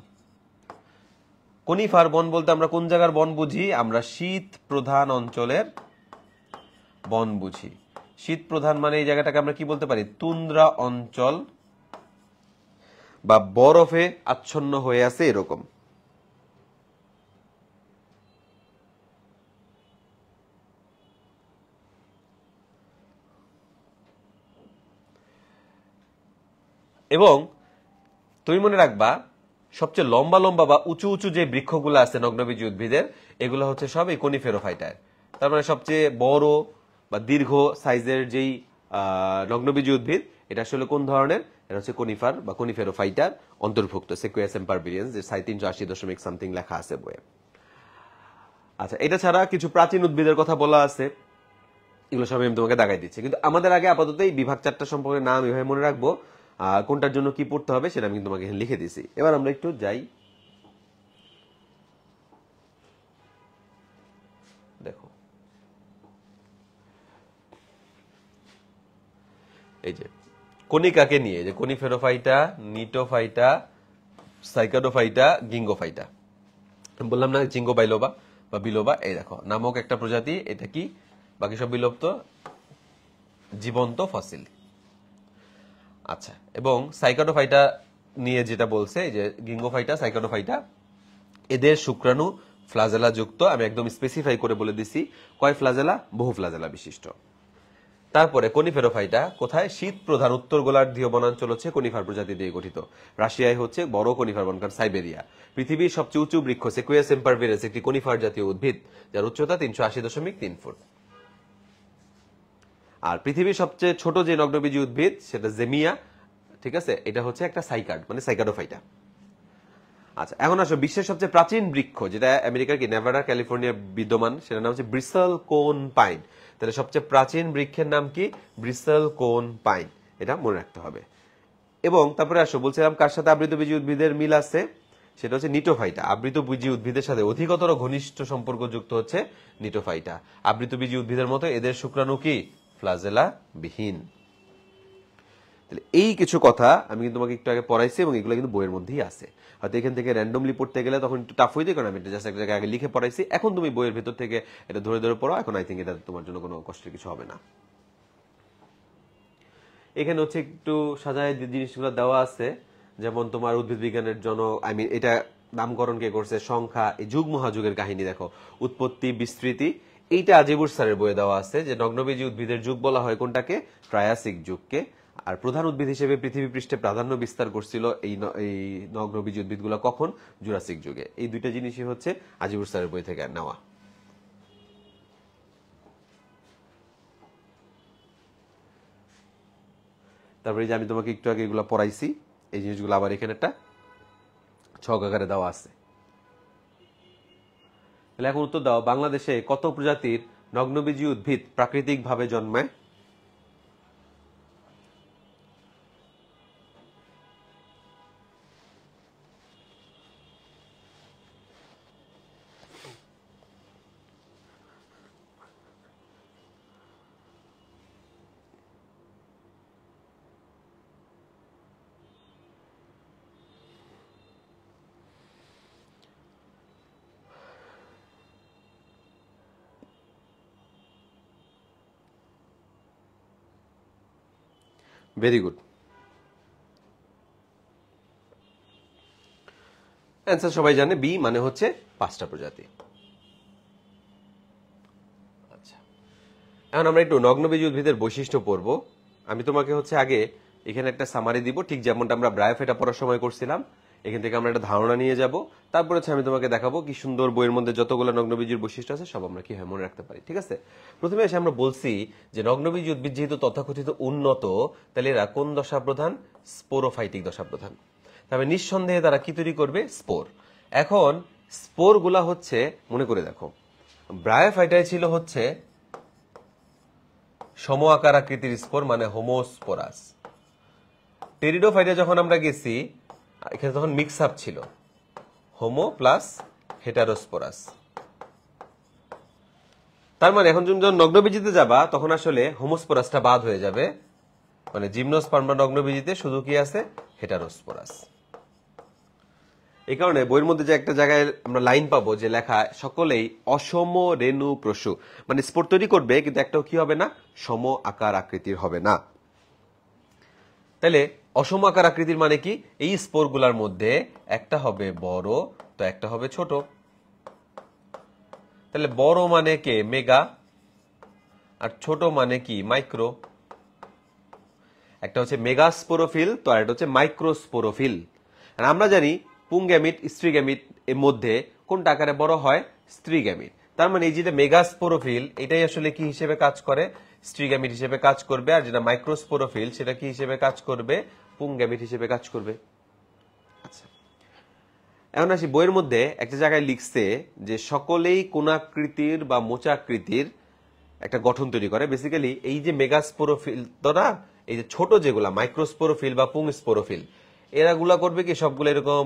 কনিফার বন বলতে আমরা কোন জায়গার বন বুঝি? আমরা শীত প্রধান অঞ্চলের বন বুঝি। শীত প্রধান মানে এই জায়গাটাকে আমরা কি বলতে পারি? তুন্দ্রা অঞ্চল বা বরফে আচ্ছন্ন হয়ে আছে এরকম। এবং তুমি মনে রাখবা সবচেয়ে লম্বা লম্বা বা উঁচু উঁচু যে বৃক্ষগুলো আছে নগ্নবীজী উদ্ভিদের, এগুলো হচ্ছে সব এই কনিফেরোফাইটার। তার মানে সবচেয়ে বড় বা দীর্ঘ সাইজের যেই নগ্নবীজী উদ্ভিদ, এটা আসলে কোন ধরনের? এটা হচ্ছে কনিফার বা কনিফেরোফাইটার অন্তর্ভুক্ত, সেকুয়া সেম্পারভিরিয়েন্স, যে 380 সামথিং লেখা আছে বইয়ে। আচ্ছা এটা ছাড়া কিছু প্রাচীন উদ্ভিদের কথা বলা আছে, এগুলো সব আমি তোমাকে দেখাই দিচ্ছি, কিন্তু আমাদের আগে আপাতত এই বিভাগ 4টা সম্পর্কে নাম এভাবে মনে রাখবো, কোনটার জন্য কি পড়তে হবে সেটা আমি তোমাকে লিখে দিছি। এবার আমরা একটু যাই, দেখো এই যে কণিকাকে নিয়ে, যে কনিফেরোফাইটা, নিটোফাইটা, সাইকাডোফাইটা, গিঙ্গোফাইটা, বললাম না জিঙ্গো বাইলোবা বা বিলোবা, এই দেখো নামক একটা প্রজাতি। এটা কি? বাকি সব বিলুপ্ত জীবন্ত ফসিল। আচ্ছা, এবং সাইকাডোফাইটা নিয়ে যেটা বলছে, যে গিঙ্গোফাইটা, সাইকাডোফাইটা, এদের শুক্রাণু ফ্লাজেলা যুক্ত। আমি একদম স্পেসিফাই করে বলে দিছি কয় ফ্লাজেলা, বহু ফ্লাজেলা বিশিষ্ট। তারপরে কনিফেরোফাইটা কোথায়? শীত প্রধান উত্তর গোলার্ধীয় বনাঞ্চল হচ্ছে কনিফার প্রজাতি দিয়ে গঠিত। রাশিয়ায় হচ্ছে বড় কনিফার বন, কারণ সাইবেরিয়া। পৃথিবীর সবচেয়ে উঁচু বৃক্ষ সেকুইয়া সেম্পারভিরাস একটি কনিফার জাতীয় উদ্ভিদ, যার উচ্চতা 380.3 ফুট। আর পৃথিবীর সবচেয়ে ছোট যে নগ্নবীজী উদ্ভিদ সেটা জেমিয়া, ঠিক আছে, এটা হচ্ছে একটা সাইকাড, মানে সাইকাডোফাইটা। আচ্ছা, এখন আসো বিশ্বের সবচেয়ে প্রাচীন বৃক্ষ, যেটা আমেরিকার কি নেভাডা, ক্যালিফোর্নিয়া বিদ্যমান, সেটার নাম হচ্ছে ব্রিসেল কোন পাইন। তাহলে সবচেয়ে প্রাচীন বৃক্ষের নাম কি? ব্রিসেল কোন পাইন, এটা মনে রাখতে হবে। এবং তারপরে আসো, বলছিলাম কার সাথে আবৃতবীজী উদ্ভিদের মিল আছে, সেটা হচ্ছে নিটোফাইটা। আবৃতবীজী উদ্ভিদের সাথে অধিকতর ঘনিষ্ঠ সম্পর্ক যুক্ত হচ্ছে নিটোফাইটা। আবৃতবীজী উদ্ভিদের মতো এদের শুক্রাণু কি? ফ্লাজেলা বিহীন। তাহলে এই কিছু কথা আমি কিন্তু তোমাকে একটু আগে পড়াইছি, এবং এগুলো কিন্তু বইয়ের মধ্যেই আছে। হয়তো এখান থেকে র্যান্ডমলি পড়তে গেলে তখন একটু টাফ হয়ে যায়, কারণ আমি এটা জাস্ট এক জায়গায় আগে লিখে পড়াইছি। এখন তুমি বইয়ের ভেতর থেকে এটা ধরে ধরে পড়ো, এখন আই থিঙ্ক এটা তোমার জন্য কোনো কষ্টের কিছু হবে না। এখানে হচ্ছে একটু সাজায় জিনিসগুলো দেওয়া আছে, যেমন তোমার উদ্ভিদ বিজ্ঞানের জনক, এটা নামকরণ কে করছে, সংখ্যা, এই যুগ মহাযুগের কাহিনী দেখো, উৎপত্তি, বিস্তৃতি, এইটা আজিবুর স্যারের বইয়ে দেওয়া আছে, যে নগ্নবীজী উদ্ভিদের যুগ বলা হয় কোনটাকে? ট্রায়াসিক যুগকে। আর প্রধান উদ্ভিদ হিসেবে পৃথিবী পৃষ্ঠে প্রাধান্য বিস্তার করছিল এই নগ্নবীজী উদ্ভিদগুলো কখন? জুরাসিক যুগে। এই দুইটা জিনিসই হচ্ছে আজিবুর স্যারের বই থেকে নেওয়া। তারপরে যে আমি তোমাকে একটু আগে এগুলো পড়াইছি, এই জিনিসগুলো আবার এখানে একটা ছক আকারে দেওয়া আছে। তাহলে এখন উত্তর দাও, বাংলাদেশে কত প্রজাতির নগ্নবীজী উদ্ভিদ প্রাকৃতিকভাবে জন্মায়? Very good. অ্যান্সার সবাই জানে, বি মানে হচ্ছে 5টা প্রজাতি। আচ্ছা, এখন আমরা একটু নগ্নবীজী উদ্ভিদের বৈশিষ্ট্য পড়বো। আমি তোমাকে হচ্ছে আগে এখানে একটা সামারি দিব, ঠিক যেমনটা আমরা ব্রায়োফাইটা পড়ার সময় করছিলাম। এখান থেকে আমরা একটা ধারণা নিয়ে যাব, তারপর হচ্ছে আমি তোমাকে দেখাবো কি সুন্দর বইয়ের মধ্যে যতগুলো নগ্নবীজীর বৈশিষ্ট্য আছে সব আমরা কিভাবে মনে রাখতে পারি। ঠিক আছে, প্রথমে এসে আমরা বলছি যে নগ্নবীজী উদ্ভিদ যেহেতু তথাকথিত উন্নত, তাহলে এরা কোন দশা প্রধান? স্পোরোফাইটিক দশা প্রধান। তবে নিঃসন্দেহে তারা কি তৈরি করবে? স্পোর। এখন স্পোর গুলা হচ্ছে, মনে করে দেখো, ব্রায়োফাইটায় ছিল হচ্ছে সম আকার আকৃতির স্পোর, মানে হোমোস্পোরাস। টেরিডোফাইটা যখন আমরা গেছি, এখানে তখন মিক্স আপ ছিল, হোমো প্লাস হেটারোস্পোরাস। তার মানে এখন যখন নগ্নবীজিতে যাবা তখন আসলে হোমোস্পোরাসটা বাদ হয়ে যাবে, মানে জিমনোস্পার্ম বা নগ্নবীজিতে শুধু কি আছে? হেটারোস্পোরাস। এই কারণে বইয়ের মধ্যে যে একটা জায়গায় আমরা লাইন পাবো যে লেখা সকলেই অসম রেণু প্রসূ, মানে স্পোর তৈরি করবে কিন্তু একটাও কি হবে না? সম আকার আকৃতির হবে না। তাহলে অসম আকার আকৃতির মানে কি? এই স্পোর গুলার মধ্যে একটা হবে বড়, তো একটা হবে ছোট। তাহলে বড় মানে কে? মেগা। আর ছোট মানে কি? মাইক্রো। একটা হচ্ছে মেগাস্পোরোফিল, তো আর একটা হচ্ছে মাইক্রোস্পোরোফিল। আর আমরা জানি পুংগ্যামিট, স্ত্রীগ্যামিট এর মধ্যে কোনটা আকারে বড় হয়? স্ত্রীগ্যামিট। তার মানে এই যেটা মেগাস্পোরোফিল, এটাই আসলে কি হিসেবে কাজ করে? স্ত্রীগ্যামিট হিসেবে কাজ করবে। আর যেটা মাইক্রোস্পোরোফিল, সেটা কি হিসেবে কাজ করবে? পুংগ্যামিট হিসেবে কাজ করবে। আচ্ছা, এখন আসি, বইয়ের মধ্যে একটা জায়গায় লিখছে যে সকলেই কোণাকৃতির বা মোচাকৃতির একটা গঠন তৈরি করে। বেসিক্যালি এই যে মেগাস্পোরোফিল তো না, এই যে ছোট যেগুলা মাইক্রোস্পোরোফিল বা পুং স্পোরোফিল, এরা গুলা করবে কি? সবগুলো এরকম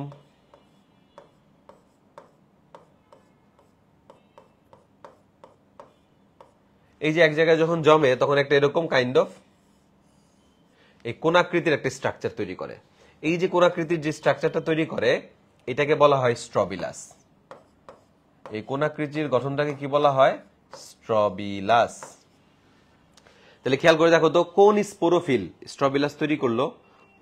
এই যে এক জায়গায় যখন জমে তখন একটা এরকম কাইন্ড অফ এই কোণাকৃতির একটা স্ট্রাকচার তৈরি করে। এই যে কোণাকৃতির যে স্ট্রাকচারটা তৈরি করে এটাকে বলা হয় স্ট্রবিলাস। এই কোণাকৃতির গঠনটাকে কি বলা হয়? স্ট্রবিলাস। তাহলে খেয়াল করে দেখো তো, কোন স্পোরোফিল স্ট্রবিলাস তৈরি করলো?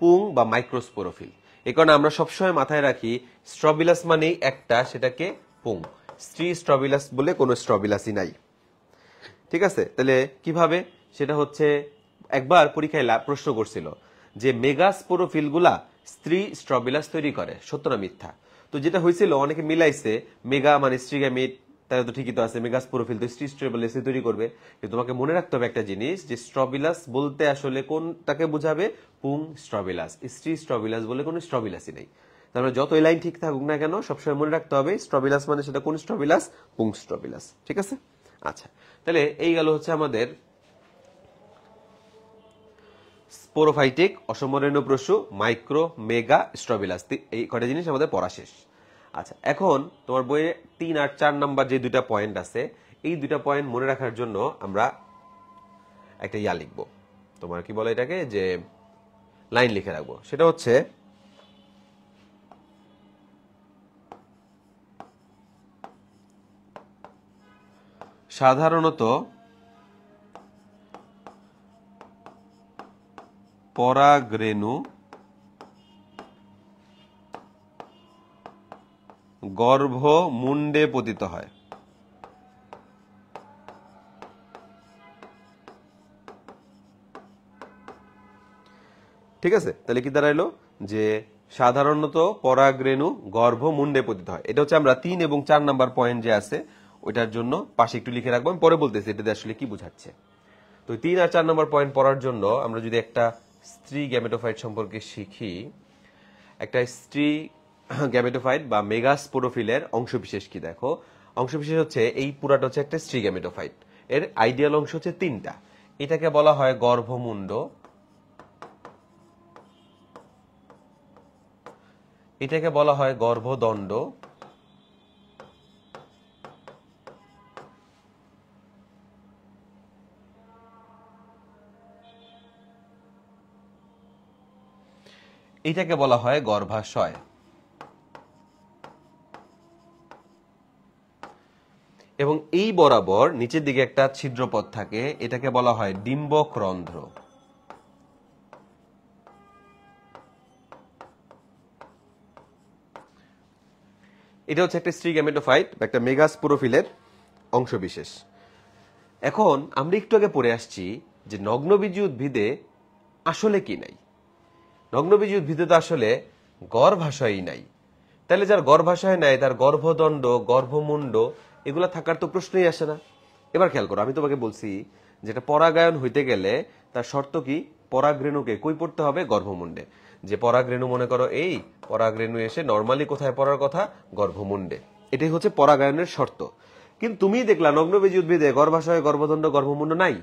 পুং বা মাইক্রোস্পোরোফিল। এই কারণে আমরা সবসময় মাথায় রাখি স্ট্রবিলাস মানেই একটা, সেটাকে পুং। স্ত্রী স্ট্রবিলাস বলে কোনো স্ট্রবিলাসই নাই। ঠিক আছে, তাহলে কিভাবে? সেটা হচ্ছে একবার পরীক্ষায় প্রশ্ন করছিল যে মেগাস্পোরোফিল গুলা স্ত্রী স্ট্রবিলাস তৈরি করে, সত্য না মিথ্যা? তো যেটা হয়েছিল, অনেকে মিলাইছে মেগা মানে স্ত্রী গ্যামিট, তাহলে তো ঠিকই তো আছে, মেগাস্পোরোফিল তো স্ত্রী স্ট্রবিলাস তৈরি করবে। কিন্তু তোমাকে মনে রাখতে হবে একটা জিনিস, যে স্ট্রবিলাস বলতে আসলে কোনটাকে বোঝাবে? পুং স্ট্রবিলাস। স্ত্রী স্ট্রবিলাস বলে কোনো স্ট্রবিলাসই নেই। তার মানে যত এই লাইন ঠিক থাকুক না কেন, সবসময় মনে রাখতে হবে স্ট্রবিলাস মানে সেটা কোন স্ট্রবিলাস? পুং স্ট্রবিলাস। ঠিক আছে, আচ্ছা। তাহলে এই গেল হচ্ছে আমাদের স্পোরোফাইটিক, অসমরেণুপ্রসূ, মাইক্রো, মেগা, স্ট্রবিলাস। এই কয়টা জিনিস আমাদের পড়া শেষ। আচ্ছা, এখন তোমার বইয়ে 3 আর 4 নাম্বার যে দুইটা পয়েন্ট আছে, এই দুইটা পয়েন্ট মনে রাখার জন্য আমরা একটা লিখবো। তোমার কি বলে এটাকে, যে লাইন লিখে রাখবো। সেটা হচ্ছে সাধারণত পরাগরেণু গর্ভমুণ্ডে পতিত হয়। ঠিক আছে, তাহলে কি দাঁড়াইলো? যে সাধারণত পরাগরেণু গর্ভমুণ্ডে পতিত হয়। এটা হচ্ছে আমরা 3 এবং 4 নাম্বার পয়েন্ট যে আছে ওইটার জন্য পাশে একটু লিখে রাখবো। আমি পরে বলতেছি এটাতে আসলে কি বোঝাচ্ছে। তো 3 আর 4 নাম্বার পয়েন্ট পড়ার জন্য আমরা যদি একটা স্ত্রী গ্যামেটোফাইট সম্পর্কে শিখি, একটা স্ত্রী গ্যামেটোফাইট বা মেগাস্পোরোফিলের অংশবিশেষ কি দেখো। অংশবিশেষ হচ্ছে এই পুরাটা হচ্ছে একটা স্ত্রী গ্যামেটোফাইট। এর আইডিয়াল অংশ হচ্ছে 3টা। এটাকে বলা হয় গর্ভমুণ্ড, এটাকে বলা হয় গর্ভদণ্ড, এটাকে বলা হয় গর্ভাশয়। এবং এই বরাবর নিচের দিকে একটা ছিদ্রপথ থাকে, এটাকে বলা হয় ডিম্বক রন্ধ্র। এটা হচ্ছে একটা স্ত্রী গ্যামেটোফাইট বা একটা মেগাস্পোরোফিলের অংশবিশেষ। এখন আমরা একটু আগে পড়ে আসছি যে নগ্নবীজী উদ্ভিদে আসলে কি নাই। নগ্নবীজী উদ্ভিদে তো আসলে গর্ভাশয়ই নাই। তাহলে যার গর্ভাশয় নাই, তার গর্ভদণ্ড, গর্ভমুণ্ড এগুলা থাকার তো প্রশ্নই আসে না। এবার খেয়াল করো, আমি তোমাকে বলছি যেটা পরাগায়ন হইতে গেলে তার শর্ত কি? পরাগরেণুকে কই পড়তে হবে? গর্ভমুণ্ডে। যে পরাগরেণু মনে করো এই পরাগরেণু এসে নর্মালি কোথায় পড়ার কথা? গর্ভমুণ্ডে। এটাই হচ্ছে পরাগায়নের শর্ত। কিন্তু তুমি দেখলা নগ্নবীজী উদ্ভিদে গর্ভাশয়, গর্ভদণ্ড, গর্ভমুণ্ড নাই।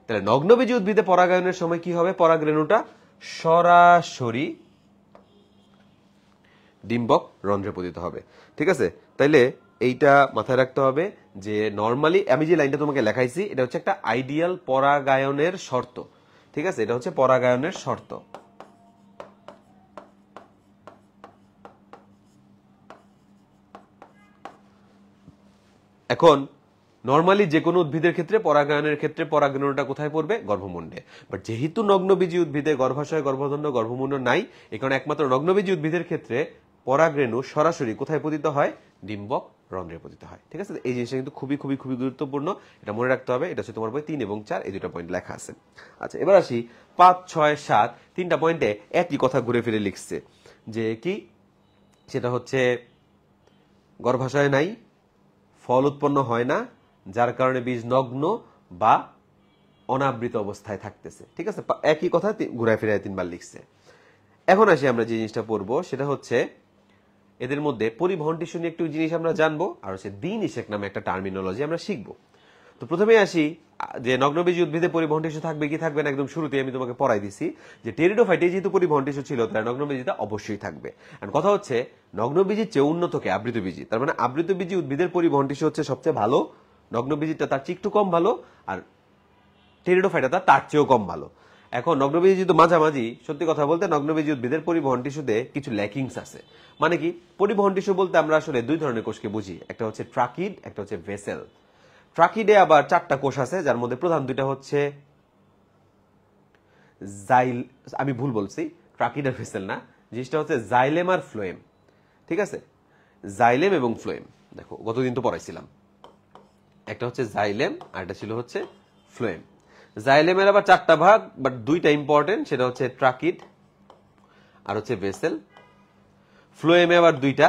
তাহলে নগ্নবীজী উদ্ভিদে পরাগায়নের সময় কি হবে? পরাগরেণুটা সরাসরি ডিম্বক রন্ধ্রে পতিত হবে। ঠিক আছে, তাইলে এইটা মাথায় রাখতে হবে যে নর্মালি আমি যে লাইনটা তোমাকে লেখাইছি এটা হচ্ছে একটা আইডিয়াল পরাগায়নের শর্ত। ঠিক আছে, এটা হচ্ছে পরাগায়নের শর্ত। এখন নর্মালি যে কোনো উদ্ভিদের ক্ষেত্রে পরাগায়নের ক্ষেত্রে পরাগরেণুটা কোথায় পড়বে? গর্ভমুণ্ডে। বাট যেহেতু নগ্নবীজী উদ্ভিদে গর্ভাশয়, গর্ভদণ্ড, গর্ভমুণ্ড নাই, এই কারণে একমাত্র নগ্নবীজী উদ্ভিদের ক্ষেত্রে পরাগরেণু সরাসরি কোথায় পতিত হয়? ডিম্বক রন্ধ্রে পতিত হয়। ঠিক আছে, এই জিনিসটা কিন্তু খুবই খুবই খুবই গুরুত্বপূর্ণ, এটা মনে রাখতে হবে। এটা হচ্ছে তোমার বই 3 এবং 4 এই দুটো পয়েন্ট লেখা আছে। আচ্ছা, এবার আসি 5, 6, 7 তিনটা পয়েন্টে একই কথা ঘুরে ফিরে লিখছে যে কি, সেটা হচ্ছে গর্ভাশয় নাই, ফল উৎপন্ন হয় না, যার কারণে বীজ নগ্ন বা অনাবৃত অবস্থায় থাকতেছে। ঠিক আছে, একই কথা ঘুরায় ফিরায় 3 বার লিখছে। এখন আসি আমরা যে জিনিসটা পড়বো সেটা হচ্ছে এদের মধ্যে পরিবহন টিস্যু নিয়ে একটু জিনিস আমরা জানবো, আর হচ্ছে দ্বি নিষেক নামে একটা টার্মিনোলজি আমরা শিখবো। তো প্রথমে আসি যে নগ্নবীজী উদ্ভিদে পরিবহন টিস্যু থাকবে কি থাকবে না, একদম শুরুতে আমি তোমাকে পড়াই দিছি যে টেরিডোফাইটে যেহেতু পরিবহন টিস্যু ছিল, তাহলে নগ্নবীজিতে অবশ্যই থাকবে। আর কথা হচ্ছে নগ্নবীজির চেয়ে উন্নত কে? আবৃতবীজি। তার মানে আবৃতবীজি উদ্ভিদের পরিবহন টিস্যু হচ্ছে সবচেয়ে ভালো, নগ্নবীজিটা তার চেয়ে একটু কম ভালো, আর টেরিডোফাইটা তার চেয়েও কম ভালো। এখন নগ্নবীজি যেহেতু মাঝামাঝি, সত্যি কথা বলতে নগ্নবীজি উদ্ভিদের পরিবহন টিস্যুতে কিছু ল্যাকিংস আছে। মানে কি, পরিবহন টিস্যু বলতে আমরা আসলে দুই ধরনের কোষকে বুঝি, একটা হচ্ছে ট্রাকিড, একটা হচ্ছে ভেসেল। ট্রাকিডে আবার 4টা কোষ আছে, যার মধ্যে প্রধান দুইটা হচ্ছে আমি ভুল বলছি, ট্রাকিড আর ভেসেল না, জিনিসটা হচ্ছে জাইলেম আর ফ্লোয়েম। ঠিক আছে, জাইলেম এবং ফ্লোয়েম। দেখো গতদিন তো পড়াইছিলাম, একটা হচ্ছে জাইলেম আর একটা ছিল হচ্ছে ফ্লোয়েম। জাইলেমের আবার 4টা ভাগ, বাট 2টা ইম্পর্টেন্ট, সেটা হচ্ছে ট্রাকিড আর হচ্ছে ভেসেল। ফ্লোয়েমে আবার 2টা,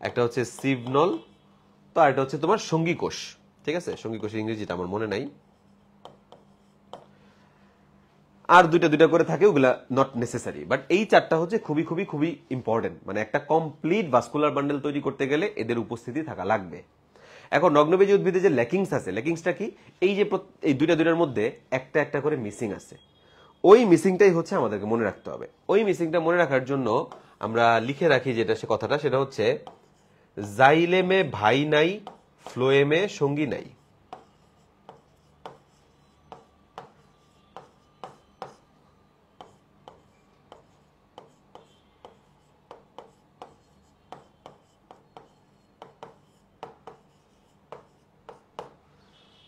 একটা হচ্ছে সিভনল, তো আর একটা হচ্ছে তোমার সঙ্গী কোষ। ঠিক আছে, সঙ্গী কোষের ইংরেজিটা আমার মনে নাই, আর দুইটা করে থাকে, ওগুলা নট নেসেসারি, বাট এই 4টা হচ্ছে খুবই খুবই খুবই ইম্পর্টেন্ট। মানে একটা কমপ্লিট ভাস্কুলার বান্ডেল তৈরি করতে গেলে এদের উপস্থিতি থাকা লাগবে। এখন নগ্নবীজি উদ্ভিদে যে ল্যাকিংস আছে, ল্যাকিংসটা কি, এই যে এই দুইটার মধ্যে একটা একটা করে মিসিং আছে, ওই মিসিংটাই হচ্ছে আমাদেরকে মনে রাখতে হবে। ওই মিসিংটা মনে রাখার জন্য আমরা লিখে রাখি যেটা সে কথাটা, সেটা হচ্ছে জাইলেমে ভাই নাই, ফ্লোয়েমে সঙ্গী নাই।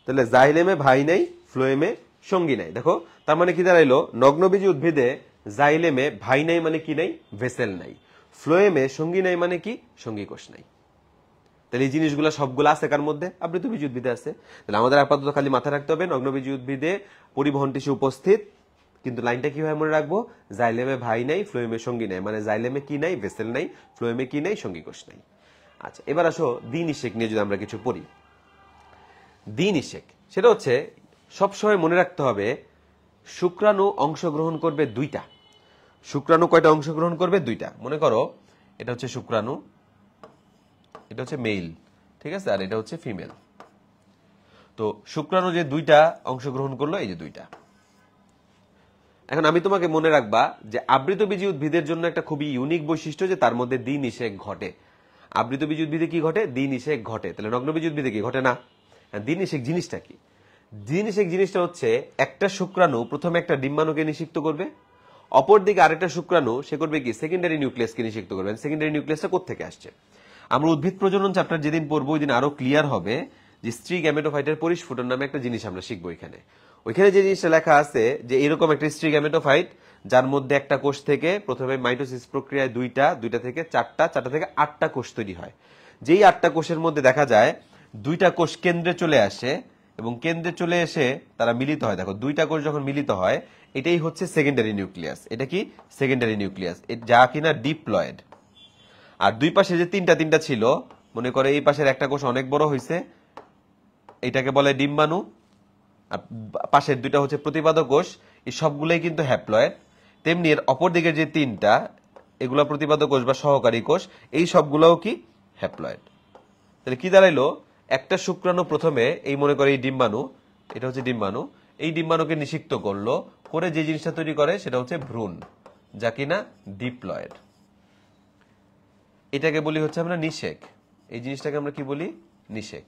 তাহলে জাইলেমে ভাই নাই, ফ্লোয়েমে সঙ্গী নাই। দেখো তার মানে কি দাঁড়াইলো, নগ্নবীজি উদ্ভিদে জাইলেমে ভাই নাই মানে কি নাই, ভেসেল নাই। ফ্লোয়েমে সঙ্গী নাই মানে কি, সঙ্গী কোষ নাই। তাহলে এই জিনিসগুলো সবগুলো আছে কার মধ্যে, আবৃতবীজি উদ্ভিদে আছে। তাহলে আমাদের আপাতত খালি মাথায় রাখতে হবে নগ্নবীজি উদ্ভিদে পরিবহন টিস্যু উপস্থিত, কিন্তু লাইনটা কিভাবে মনে রাখবো, জাইলেমে ভাই নাই, ফ্লোয়েমে সঙ্গী নাই। মানে জাইলেমে কি নাই, ভেসেল নাই, ফ্লোয়েমে কি নাই, সঙ্গী কোষ নাই। আচ্ছা, এবার আসো দ্বিনিষেক নিয়ে যদি আমরা কিছু পড়ি। দ্বিনিষেক সেটা হচ্ছে সবসময় মনে রাখতে হবে শুক্রাণু অংশগ্রহণ করবে 2টা। শুক্রাণু কয়টা অংশগ্রহণ করবে, 2টা। মনে করো এটা হচ্ছে শুক্রাণু, এটা হচ্ছে মেল, ঠিক আছে, আর এটা হচ্ছে ফিমেল। তো শুক্রাণু যে 2টা অংশগ্রহণ করলো, এই যে 2টা। এখন আমি তোমাকে মনে রাখবা যে আবৃতবীজি উদ্ভিদের জন্য একটা খুবই ইউনিক বৈশিষ্ট্য যে তার মধ্যে দ্বিনিষেক ঘটে। আবৃতবীজি উদ্ভিদে কি ঘটে, দ্বিনিষেক ঘটে। তাহলে নগ্নবীজি উদ্ভিদে কি ঘটে না। দ্বিনিষেক জিনিসটা কি, দ্বিনিষেক জিনিসটা হচ্ছে একটা শুক্রাণু প্রথমে একটা ডিম্বাণুকে নিষিক্ত করবে, অপরদিকে আরেকটা শুক্রাণু সে করবে কি, সেকেন্ডারি নিউক্লিয়াসকে নিষিক্ত করবে। সেকেন্ডারি নিউক্লিয়াসটা কোত্থেকে আসছে, আমরা উদ্ভিদ প্রজনন চ্যাপ্টার যেদিন পড়বো ওই দিন আরো ক্লিয়ার হবে যে স্ত্রী গ্যামেটোফাইটের পরিস্ফুটন নামে একটা জিনিস আমরা শিখবো এখানে। ওইখানে যে জিনিসটা লেখা আছে যে এরকম একটা স্ত্রী গ্যামেটোফাইট, যার মধ্যে একটা কোষ থেকে প্রথমে মাইটোসিস প্রক্রিয়ায় 2টা থেকে 4টা থেকে 8টা কোষ তৈরি হয়। যেই 8টা কোষের মধ্যে দেখা যায় 2টা কোষ কেন্দ্রে চলে আসে, এবং কেন্দ্রে চলে এসে তারা মিলিত হয়। দেখো 2টা কোষ যখন মিলিত হয়, এটাই হচ্ছে সেকেন্ডারি নিউক্লিয়াস। এটা কি, সেকেন্ডারি নিউক্লিয়াস, যা কিনা ডিপ্লয়েড। আর দুই পাশে যে তিনটা ছিল, মনে করে এই পাশের একটা কোষ অনেক বড় হয়েছে, এটাকে বলে ডিম্বাণু, আর পাশের 2টা হচ্ছে প্রতিপাদক কোষ, এই সবগুলোই কিন্তু হ্যাপ্লয়েড। তেমনি এর অপর দিকের যে 3টা, এগুলা প্রতিপাদক কোষ বা সহকারী কোষ, এই সবগুলোও কি, হ্যাপ্লয়েড। তাহলে কি দাঁড়াইলো, একটা শুক্রাণু প্রথমে এই মনে করে এই ডিম্বাণু, এটা হচ্ছে ডিম্বাণু, এই ডিম্বাণুকে নিষিক্ত করলো, করে যে জিনিসটা তৈরি করে সেটা হচ্ছে ভ্রূণ, যা কিনা ডিপ্লয়েড। এটাকে বলি হচ্ছে আমরা নিষেক। এই জিনিসটাকে আমরা কি বলি, নিষেক।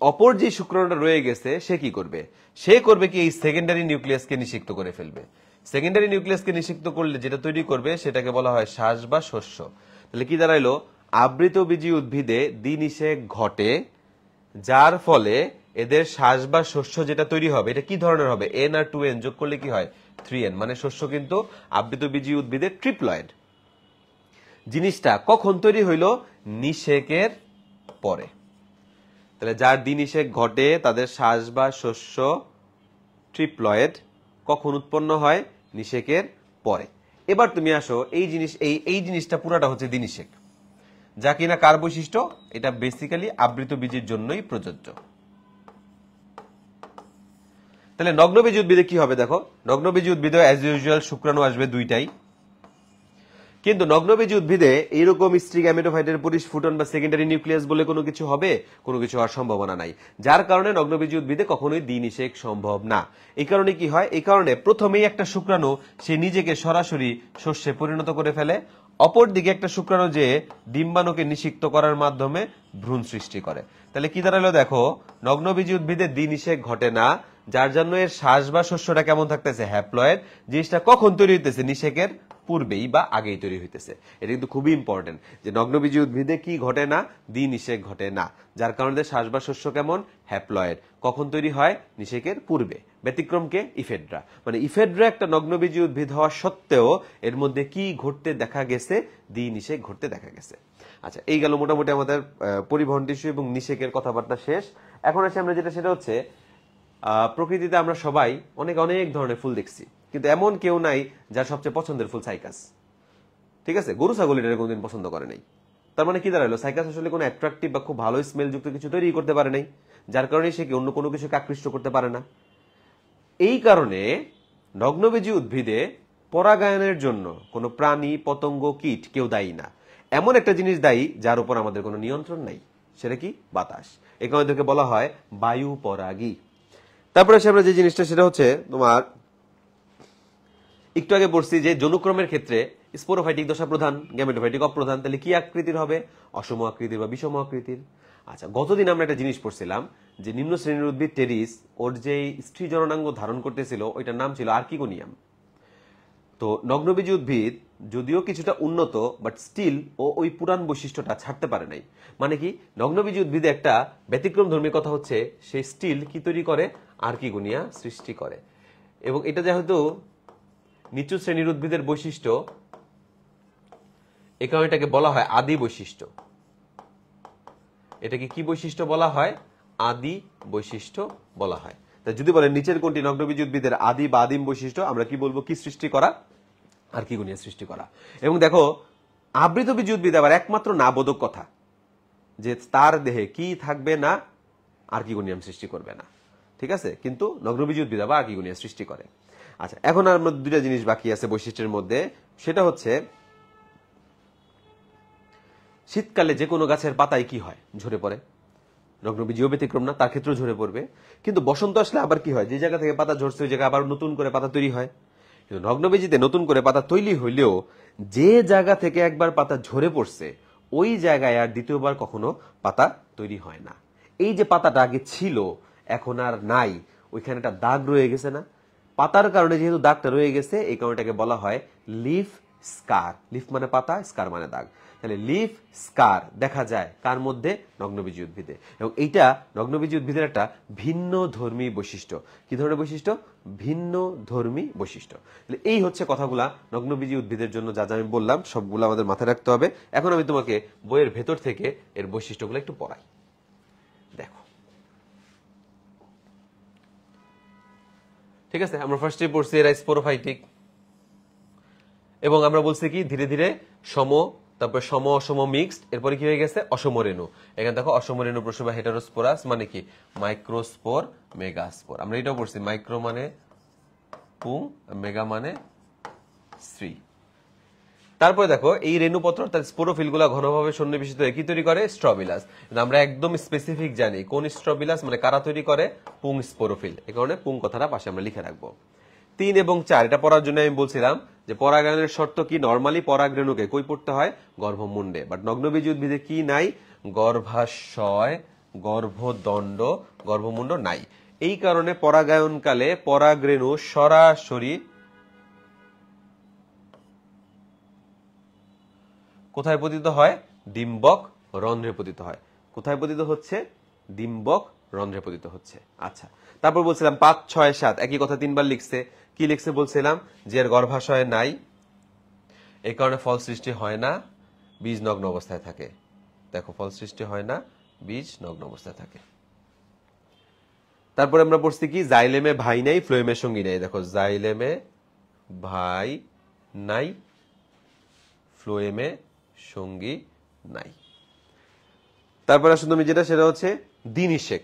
অপর যে শুক্রাণুটা রয়ে গেছে সে কি করবে, সে করবে কি, এই সেকেন্ডারি নিউক্লিয়াসকে নিষিক্ত করে ফেলবে। সেকেন্ডারি নিউক্লিয়াসকে নিষিক্ত করলে যেটা তৈরি করবে সেটাকে বলা হয় শ্বাস বা শস্য। তাহলে কি দাঁড়াইলো, আবৃতবীজি উদ্ভিদে দ্বিনিষেক ঘটে, যার ফলে এদের শ্বাস বা শস্য যেটা তৈরি হবে এটা কি ধরনের হবে, N আর 2N যোগ করলে কি হয়, 3N। মানে শস্য কিন্তু আবৃতবীজি উদ্ভিদে ট্রিপ্লয়েড। জিনিসটা কখন তৈরি হইল, নিষেকের পরে। তাহলে যার দ্বিনিষেক ঘটে তাদের শ্বাস বা শস্য ট্রিপ্লয়েড কখন উৎপন্ন হয়, নিষেকের পরে। এবার তুমি আসো এই জিনিসটা পুরাটা হচ্ছে দ্বিনিষেক, যা কিনা কার বৈশিষ্ট্য, এটা বেসিক্যালি আবৃতবীজির জন্যই প্রযোজ্য। তাহলে নগ্নবীজি উদ্ভিদে কি হবে, দেখো নগ্নবীজি উদ্ভিদে অ্যাজ ইউজুয়াল শুক্রাণু আসবে 2টাই, কিন্তু নগ্নবীজি উদ্ভিদে এইরকম স্ত্রী গ্যামেটোফাইটের পরিস্ফুটন বা সেকেন্ডারি নিউক্লিয়াস বলে কোনো কিছু হবে, কোনো কিছু হওয়ার সম্ভাবনা নাই। যার কারণে নগ্নবীজি উদ্ভিদে কখনোই দ্বিনিষেক সম্ভব না। এই কারণে কি হয়, এই কারণে প্রথমেই একটা শুক্রাণু সে নিজেকে সরাসরি শস্যে পরিণত করে ফেলে, অপরদিকে একটা শুক্রাণু যে ডিম্বাণুকে নিষিক্ত করার মাধ্যমে ভ্রূণ সৃষ্টি করে। তাহলে কি দাঁড়ালো, দেখো নগ্নবীজি উদ্ভিদে দ্বিনিষেক ঘটে না, যার জন্য এর শ্বাস বা শস্যটা কেমন থাকতেছে, হ্যাপ্লয়েড। জিনিসটা কখন তৈরি হইতেছে, নিষেকের পূর্বেই বা আগেই তৈরি হইতেছে। এটা কিন্তু খুবই ইম্পর্টেন্ট যে নগ্নবীজি উদ্ভিদে কি ঘটে না, দ্বিনিষেক ঘটে না, যার কারণে শ্বাস বা শস্য কেমন, হ্যাপ্লয়েড। কখন তৈরি হয়, নিষেকের পূর্বে। ব্যতিক্রমকে ইফেড্রা, মানে ইফেড্রা একটা নগ্নবীজি উদ্ভিদ হওয়া সত্ত্বেও এর মধ্যে কি ঘটতে দেখা গেছে, দ্বিনিষেক ঘটতে দেখা গেছে। আচ্ছা, এই গেল মোটামুটি আমাদের পরিবহন টিস্যু এবং নিষেকের কথাবার্তা শেষ। এখন আসে আমরা যেটা, সেটা হচ্ছে প্রকৃতিতে আমরা সবাই অনেক অনেক ধরনের ফুল দেখছি, কিন্তু এমন কেউ নাই যার সবচেয়ে পছন্দের ফুল সাইকাস। ঠিক আছে, গরু ছাগল এটা কোনদিন পছন্দ করে নাই। তার মানে কি দাঁড়ালো, সাইকাস আসলে কোনো অ্যাট্রাকটিভ বা খুব ভালো স্মেল যুক্ত কিছু তৈরি করতে পারে নাই, যার কারণে সে কি অন্য কোনো কিছুকে আকৃষ্ট করতে পারে না। এই কারণে নগ্নবীজি উদ্ভিদে পরাগায়নের জন্য কোনো প্রাণী, পতঙ্গ, কীট কেউ দায়ী না। এমন একটা জিনিস দায়ী যার উপর আমাদের কোনো নিয়ন্ত্রণ নাই, সেটা কি, বাতাস। এই কারণে এদেরকে বলা হয় বায়ু পরাগী। তারপরে আমরা যে জিনিসটা, সেটা হচ্ছে তোমার একটু আগে পড়ছি যে যৌনক্রমের ক্ষেত্রে স্পোরোফাইটিক দশা প্রধান, গ্যামেটোফাইটিক অপ্রধান। তাহলে কি আকৃতির হবে, অসম আকৃতির বা বিষম আকৃতির। আচ্ছা, গতদিন আমরা একটা জিনিস পড়ছিলাম যে নিম্ন শ্রেণীর উদ্ভিদ টেরিস, ওর যে স্ত্রী জননাঙ্গ ধারণ করতেছিল ওইটার নাম ছিল আর্কিগোনিয়াম। তো নগ্নবীজি উদ্ভিদ যদিও কিছুটা উন্নত, বাট স্টিল ও ওই পুরান বৈশিষ্ট্যটা ছাড়তে পারে নাই। মানে কি, নগ্নবীজি উদ্ভিদে একটা ব্যতিক্রম ধর্মী কথা হচ্ছে সে স্টিল কি তৈরি করে, আর্কিগোনিয়া সৃষ্টি করে। এবং এটা যেহেতু নিচু শ্রেণীর উদ্ভিদের বৈশিষ্ট্য, এ কারণে এটাকে বলা হয় আদি বৈশিষ্ট্য। এটাকে কি বৈশিষ্ট্য বলা হয়, আদি বৈশিষ্ট্য বলা হয়। তাই যদি বলেন নিচের কোনটি নগ্নবীজি উদ্ভিদের আদি বা আদিম বৈশিষ্ট্য, আমরা কি বলবো, কি সৃষ্টি করা, আর্কিগোনিয়া সৃষ্টি করা। এবং দেখো, আবৃতবীজি উদ্ভিদ আবার একমাত্র না বোধক কথা যে তার দেহে কি থাকবে না, আর্কিগোনিয়াম সৃষ্টি করবে না। ঠিক আছে, কিন্তু নগ্নবীজি উদ্ভিদ আবার আর্কিগোনিয়া সৃষ্টি করে। আচ্ছা, এখন আর দুইটা জিনিস বাকি আছে বৈশিষ্ট্যের মধ্যে, সেটা হচ্ছে শীতকালে যে কোনো গাছের পাতায় কি হয়, ঝরে পড়ে। নগ্নবীজিও ব্যতিক্রম না, তার ক্ষেত্রেও ঝরে পড়বে। কিন্তু বসন্ত আসলে আবার কি হয়, যে জায়গা থেকে পাতা ঝরছে ওই জায়গায় আবার নতুন করে পাতা তৈরি হয়। কিন্তু নগ্নবীজিতে নতুন করে পাতা তৈরি হইলেও যে জায়গা থেকে একবার পাতা ঝরে পড়ছে ওই জায়গায় আর দ্বিতীয়বার কখনো পাতা তৈরি হয় না। এই যে পাতাটা আগে ছিল এখন আর নাই, ওইখানে একটা দাগ রয়ে গেছে না, পাতার কারণে যেহেতু দাগটা রয়ে গেছে, এই কারণেটাকে বলা হয় লিফ স্কার। লিফ মানে পাতা, স্কার মানে দাগ। তাহলে লিফ স্কার দেখা যায় কার মধ্যে, নগ্নবীজি উদ্ভিদে। এবং এইটা নগ্নবীজি উদ্ভিদের একটা ভিন্ন ধর্মী বৈশিষ্ট্য। কি ধরনের বৈশিষ্ট্য, ভিন্ন ধর্মী বৈশিষ্ট্য। তাহলে এই হচ্ছে কথাগুলা নগ্নবীজি উদ্ভিদের জন্য যা যা আমি বললাম সবগুলো আমাদের মাথায় রাখতে হবে। এখন আমি তোমাকে বইয়ের ভেতর থেকে এর বৈশিষ্ট্যগুলো একটু পড়াই। দেখো, ঠিক আছে, আমরা ফার্স্টে পড়ছি এরা স্পোরোফাইটিক, এবং আমরা বলছি কি ধীরে ধীরে সম, তারপর সম অসম মিক্সড, এরপরে কি হয়ে গেছে, অসম রেণু। এখানে দেখো অসম রেণু প্রসবা হেটারোস্পোরাস, মানে কি মাইক্রোস্পোর, মেগাস্পোর। আমরা এটাও পড়ছি, মাইক্রো মানে পুং, মেগা মানে স্ত্রী। তারপরে দেখো এই রেণুপত্র তার স্পোরোফিল গুলা ঘনভাবে সন্নিবেশিত হয়ে কি তৈরি করে, স্ট্রবিলাস। আমরা একদম স্পেসিফিক জানি কোন স্ট্রবিলাস, মানে কারা তৈরি করে, পুং স্পোরোফিল। এই কারণে পুং কথাটা পাশে আমরা লিখে রাখবো। 3 এবং 4 এটা পড়ার জন্য আমি বলছিলাম যে পরাগায়নের শর্ত কি, নরমালি পরাগরেণুকে কই পড়তে হয়, গর্ভমুণ্ডে। বাট নগ্নবীজি উদ্ভিদে কি নাই, গর্ভাশয়, গর্ভদণ্ড, গর্ভমুণ্ড নাই। এই কারণে পরাগায়নকালে পরাগরেণু সরাসরি কোথায় পতিত হয়, ডিম্বক রন্ধ্রে পতিত হয়। কোথায় পতিত হচ্ছে, ডিম্বক রন্ধ্রে পতিত হচ্ছে। আচ্ছা, তারপর বলছিলাম 5, 6, 7 একই কথা 3বার লিখছে। কি লিখছে বলছিলাম, যে এর গর্ভাশয় নাই, এই কারণে ফল সৃষ্টি হয় না, বীজ নগ্ন অবস্থায় থাকে। দেখো, ফল সৃষ্টি হয় না, বীজ নগ্ন অবস্থায় থাকে। তারপরে আমরা পড়ছি কি, জাইলেমে ভাই নাই, ফ্লোয়েমের সঙ্গী নাই। দেখো, জাইলেমে ভাই নাই, ফ্লোয়েমে সঙ্গী নাই। তারপরে আসলে তুমি যেটা, সেটা হচ্ছে দ্বিনিষেক।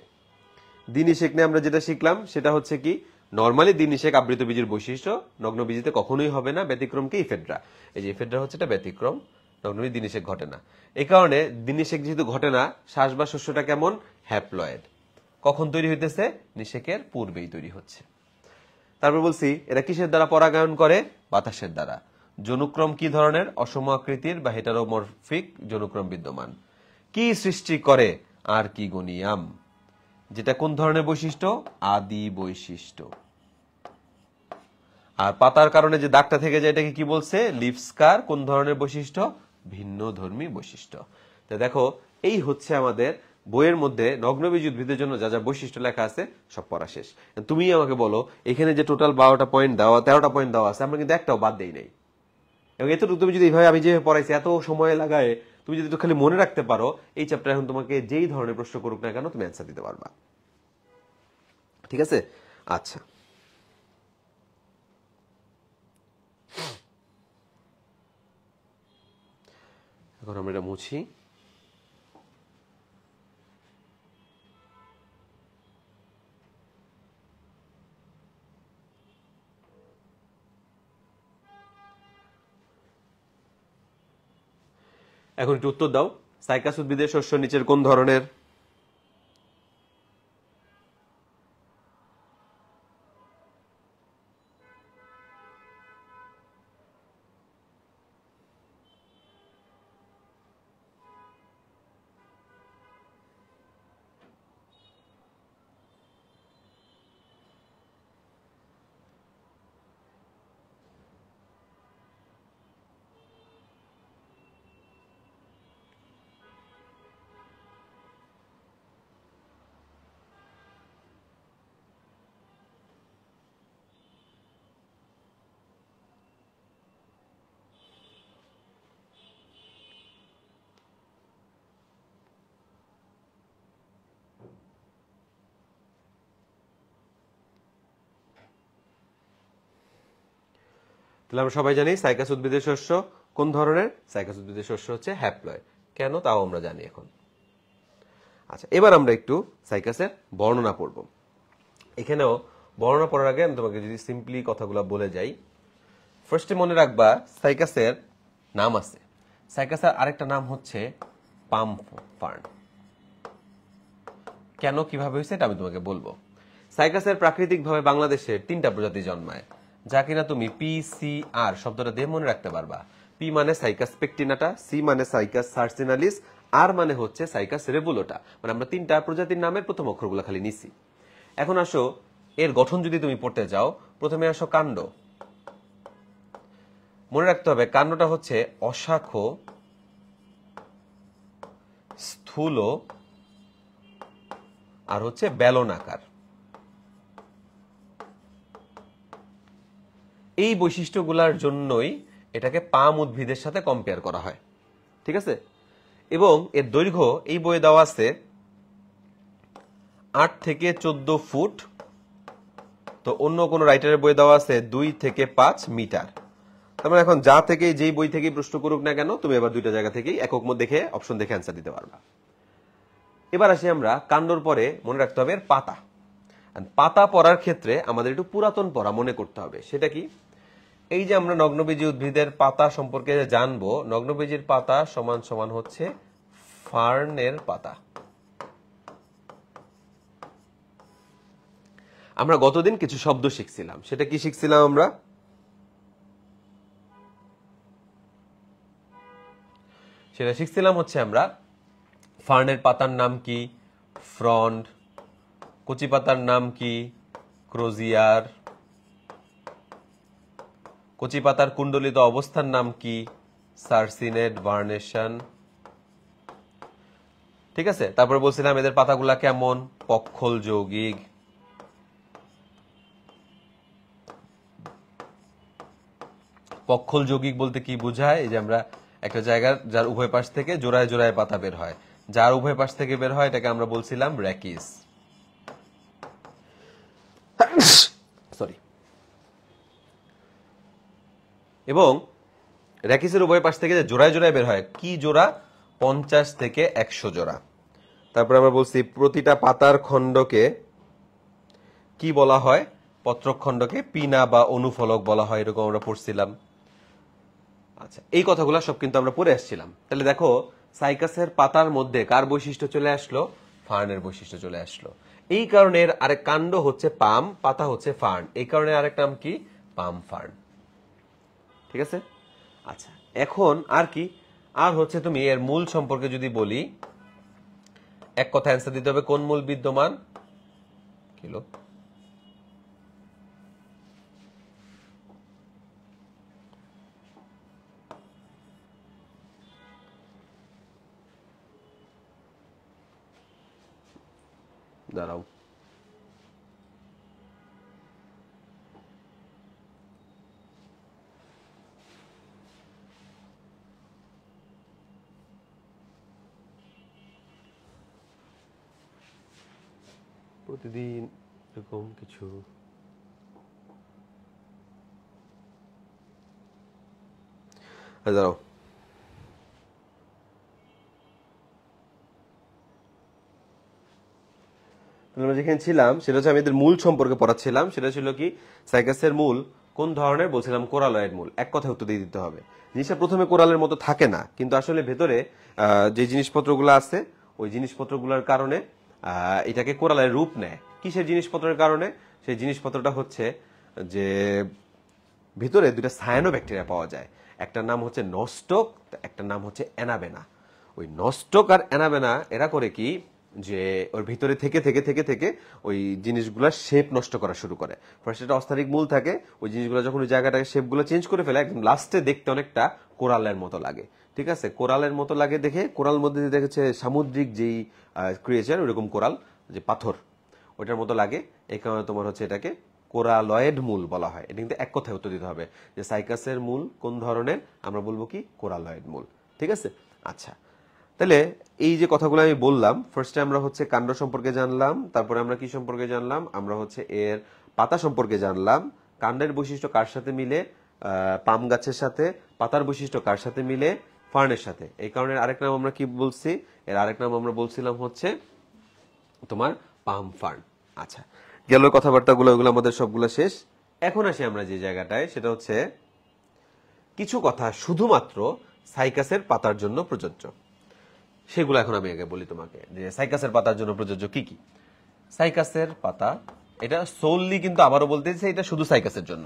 দ্বিনিষেক নিয়ে আমরা যেটা শিখলাম সেটা হচ্ছে কি, নরমালি দ্বিনিষেক আবৃত বীজের বৈশিষ্ট্য, নগ্নবীজিতে কখনোই হবে না, ব্যতিক্রমকে ইফেড্রা। এই যে ইফেড্রা হচ্ছে এটা ব্যতিক্রম, নগ্নবীজি দ্বিনিষেক ঘটে না। এই কারণে দ্বিনিষেক যেহেতু ঘটে না, শ্বাস বা শস্যটা কেমন, হ্যাপ্লয়েড। কখন তৈরি হইতেছে, নিষেকের পূর্বেই তৈরি হচ্ছে। তারপর বলছি এরা কিসের দ্বারা পরাগায়ন করে, বাতাসের দ্বারা। যৌনক্রম কি ধরনের, অসম আকৃতির বা হেটারোমরফিক যৌনক্রম বিদ্যমান। কি সৃষ্টি করে, আর্কিগোনিয়াম। যেটা কোন ধরনের বৈশিষ্ট্য? আদি বৈশিষ্ট্য। আর পাতার কারণে যে দাগটা থেকে যায় এটাকে কি বলছে? লিফ স্কার। কোন ধরনের বৈশিষ্ট্য? ভিন্নধর্মী বৈশিষ্ট্য। তো দেখো, এই হচ্ছে আমাদের বইয়ের মধ্যে নগ্নবীজ উদ্ভিদের জন্য যা যা বৈশিষ্ট্য লেখা আছে সব পড়া শেষ। তুমি আমাকে বলো, এখানে যে টোটাল 12টা পয়েন্ট দেওয়া, 13টা পয়েন্ট দেওয়া আছে, আমরা কিন্তু একটাও বাদ দেই নাই। এবং এতটুকু তুমি যদি এইভাবে আমি যেভাবে পড়াইছি এত সময় লাগায় তুমি যদি একটু খালি মনে রাখতে পারো, এই চ্যাপ্টার এখন তোমাকে যেই ধরনের প্রশ্ন করুক না কেন তুমি অ্যান্সার দিতে পারবা। ঠিক আছে? আচ্ছা, এখন আমরা এটা মুছি। এখন একটু উত্তর দাও, সাইকাস উদ্ভিদের শস্য নিচের কোন ধরনের? তাহলে আমরা সবাই জানি সাইকাস উদ্ভিদের শস্য কোন ধরনের? সাইকাস উদ্ভিদের শস্য হচ্ছে হ্যাপ্লয়েড। কেন তাও আমরা জানি এখন। আচ্ছা, এবার আমরা একটু সাইকাসের বর্ণনা পড়ব। এখানেও বর্ণনা পড়ার আগে আমি তোমাকে যদি সিম্পলি কথাগুলো বলে যাই, ফার্স্টে মনে রাখবা সাইকাসের নাম আছে। সাইকাসের আরেকটা নাম হচ্ছে পাম ফার্ন। কেন, কিভাবে হয়েছে এটা আমি তোমাকে বলবো। সাইকাসের প্রাকৃতিকভাবে বাংলাদেশে 3টা প্রজাতি জন্মায়, যা কিনা তুমি PCR শব্দটা দিয়ে মনে রাখতে পারবা। পি মানে সাইকাস পেকটিনাটা, সি মানে সাইকাস সার্সিনালিস, আর মানে হচ্ছে সাইকাস রেবুলোটা। মানে আমরা 3টা প্রজাতির নামের প্রথম অক্ষরগুলো খালি নিছি। এখন আসো এর গঠন যদি তুমি পড়তে যাও, প্রথমে আসো কাণ্ড। মনে রাখতে হবে কাণ্ডটা হচ্ছে অশাখ, স্থূল আর হচ্ছে বেলনাকার। এই বৈশিষ্ট্যগুলোর জন্যই এটাকে পাম উদ্ভিদের সাথে কম্পেয়ার করা হয়। ঠিক আছে? এবং এর দৈর্ঘ্য এই বইয়ে দেওয়া আছে 8 থেকে 14 ফুট। তো অন্য কোন রাইটারের বইয়ে দেওয়া আছে 2 থেকে 5 মিটার। তার মানে এখন যা থেকে যেই বই থেকে প্রশ্ন করুক না কেন, তুমি এবার দুইটা জায়গা থেকেই একক মত দেখে অপশন দেখে অ্যান্সার দিতে পারবা। এবার আসি আমরা কাণ্ডর পরে মনে রাখতে হবে পাতা। পাতা পড়ার ক্ষেত্রে আমাদের একটু পুরাতন পড়া মনে করতে হবে। সেটা কি? এই যে আমরা নগ্নবীজি উদ্ভিদের পাতা সম্পর্কে জানবো, নগ্নবীজির পাতা সমান সমান হচ্ছে ফার্নের পাতা। আমরা গতদিন কিছু শব্দ শিখছিলাম, সেটা কি শিখছিলাম আমরা? সেটা শিখছিলাম হচ্ছে আমরা ফার্নের পাতার নাম কি? ফ্রন্ড। কচি পাতার নাম কি? ক্রোজিয়ার। কচি পাতার কুণ্ডলিত অবস্থার নাম কি? সার্সিনেট ভার্নেশন। ঠিক আছে? তারপরে বলছিলাম এদের পাতাগুলা কেমন? পক্ষল যৌগিক। পক্ষল যৌগিক বলতে কি বোঝায়? এই যে আমরা একটা জায়গার যার উভয় পাশ থেকে জোড়ায় জোড়ায় পাতা বের হয়, যার উভয় পাশ থেকে বের হয় এটাকে আমরা বলছিলাম র্যাকিস। সরি। এবং র্যাকিসের উভয় পাশ থেকে যে জোড়ায় জোড়ায় বের হয়, কি জোড়া? 50 থেকে 100 জোড়া। তারপর আমরা বলছি প্রতিটা পাতার খণ্ডকে কি বলা হয়? পত্রখণ্ডকে পিনা বা অনুফলক বলা হয়, এরকম আমরা পড়ছিলাম। আচ্ছা, এই কথাগুলো সব কিন্তু আমরা পড়ে আসছিলাম। তাহলে দেখো সাইকাসের পাতার মধ্যে কার বৈশিষ্ট্য চলে আসলো? ফার্নের বৈশিষ্ট্য চলে আসলো। এই কারণে আরেক কাণ্ড হচ্ছে পাম, পাতা হচ্ছে ফার্ন। এই কারণে আরেক নাম কি? পাম ফার্ন। ঠিক আছে? আচ্ছা, এখন আর কি? আর হচ্ছে তুমি এর মূল সম্পর্কে যদি বলি, এক কথা অ্যান্সার দিতে হবে কোন মূল বিদ্যমান? ছিল। দাঁড়াও, প্রতিদিন এরকম কিছু দাঁড়াও, আমরা যেখানে ছিলাম সেটা হচ্ছে আমি এদের মূল সম্পর্কে পড়াচ্ছিলাম। সেটা ছিল কি, সাইকাসের মূল কোন ধরনের, বলছিলাম কোরালয়েড মূল। এক কথায় উত্তর দিয়ে দিতে হবে। জিনিসটা প্রথমে কোরালের মতো থাকে না, কিন্তু আসলে ভেতরে যে জিনিসপত্রগুলো আছে ওই জিনিসপত্রগুলোর কারণে এটাকে কোরালের রূপ নেয়। কিসের জিনিসপত্রের কারণে? সেই জিনিসপত্রটা হচ্ছে যে ভিতরে দুইটা সায়ানো ব্যাকটেরিয়া পাওয়া যায়। একটার নাম হচ্ছে নস্টক, একটার নাম হচ্ছে অ্যানাবেনা। ওই নস্টক আর অ্যানাবেনা এরা করে কি, যে ওর ভিতরে থেকে থেকে থেকে থেকে ওই জিনিসগুলোর শেপ নষ্ট করা শুরু করে। ফার্স্ট একটা অস্থারিক মূল থাকে, ওই জিনিসগুলো যখন ওই জায়গাটাকে শেপগুলো চেঞ্জ করে ফেলে, একদম লাস্টে দেখতে অনেকটা কোরালের মতো লাগে। ঠিক আছে, কোরালের মতো লাগে দেখে, কোরাল মধ্যে দিয়ে দেখেছে সামুদ্রিক যেই ক্রিয়েচার, ওইরকম কোরাল, যে পাথর, ওইটার মতো লাগে। এই কারণে তোমার হচ্ছে এটাকে কোরালয়েড মূল বলা হয়। এটা কিন্তু এক কথায় উত্তর দিতে হবে যে সাইকাসের মূল কোন ধরনের, আমরা বলবো কি কোরালয়েড মূল। ঠিক আছে, আচ্ছা। তাহলে এই যে কথাগুলো আমি বললাম, ফার্স্টে আমরা হচ্ছে কাণ্ড সম্পর্কে জানলাম, তারপরে আমরা কি সম্পর্কে জানলাম, আমরা হচ্ছে এর পাতা সম্পর্কে জানলাম। কাণ্ডের বৈশিষ্ট্য কার সাথে মিলে? পাম গাছের সাথে। পাতার বৈশিষ্ট্য কার সাথে মিলে? ফার্নের সাথে। এই কারণে আরেক নাম আমরা কি বলছি? এর আরেক নাম আমরা বলছিলাম হচ্ছে তোমার পাম ফার্ন। আচ্ছা, গেল কথাবার্তাগুলো, ওগুলো আমাদের সবগুলো শেষ। এখন আসি আমরা যে জায়গাটায়, সেটা হচ্ছে কিছু কথা শুধুমাত্র সাইকাসের পাতার জন্য প্রযোজ্য। সেগুলো এখন আমি আগে বলি তোমাকে, যে সাইকাসের পাতার জন্য প্রযোজ্য কি কি। সাইকাসের পাতা, এটা সোললি, কিন্তু আবারও বলতে চাই এটা শুধু সাইকাসের জন্য।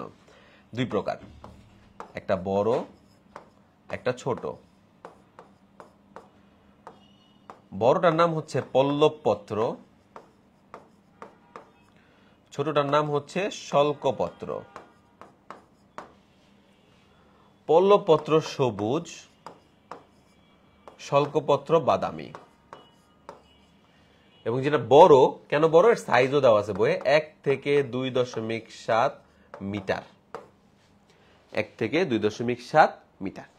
দুই প্রকার, একটা বড়, একটা ছোট। বড়টার নাম হচ্ছে পল্লব পত্র, ছোটটার নাম হচ্ছে শল্কপত্র। পল্লব পত্র সবুজ, শল্কপত্র বাদামি। এবং যেটা বড়, কেন বড়, এর সাইজও দেওয়া আছে বইয়ে, 1 থেকে 2.7 মিটার। 1 থেকে 2.7 মিটার।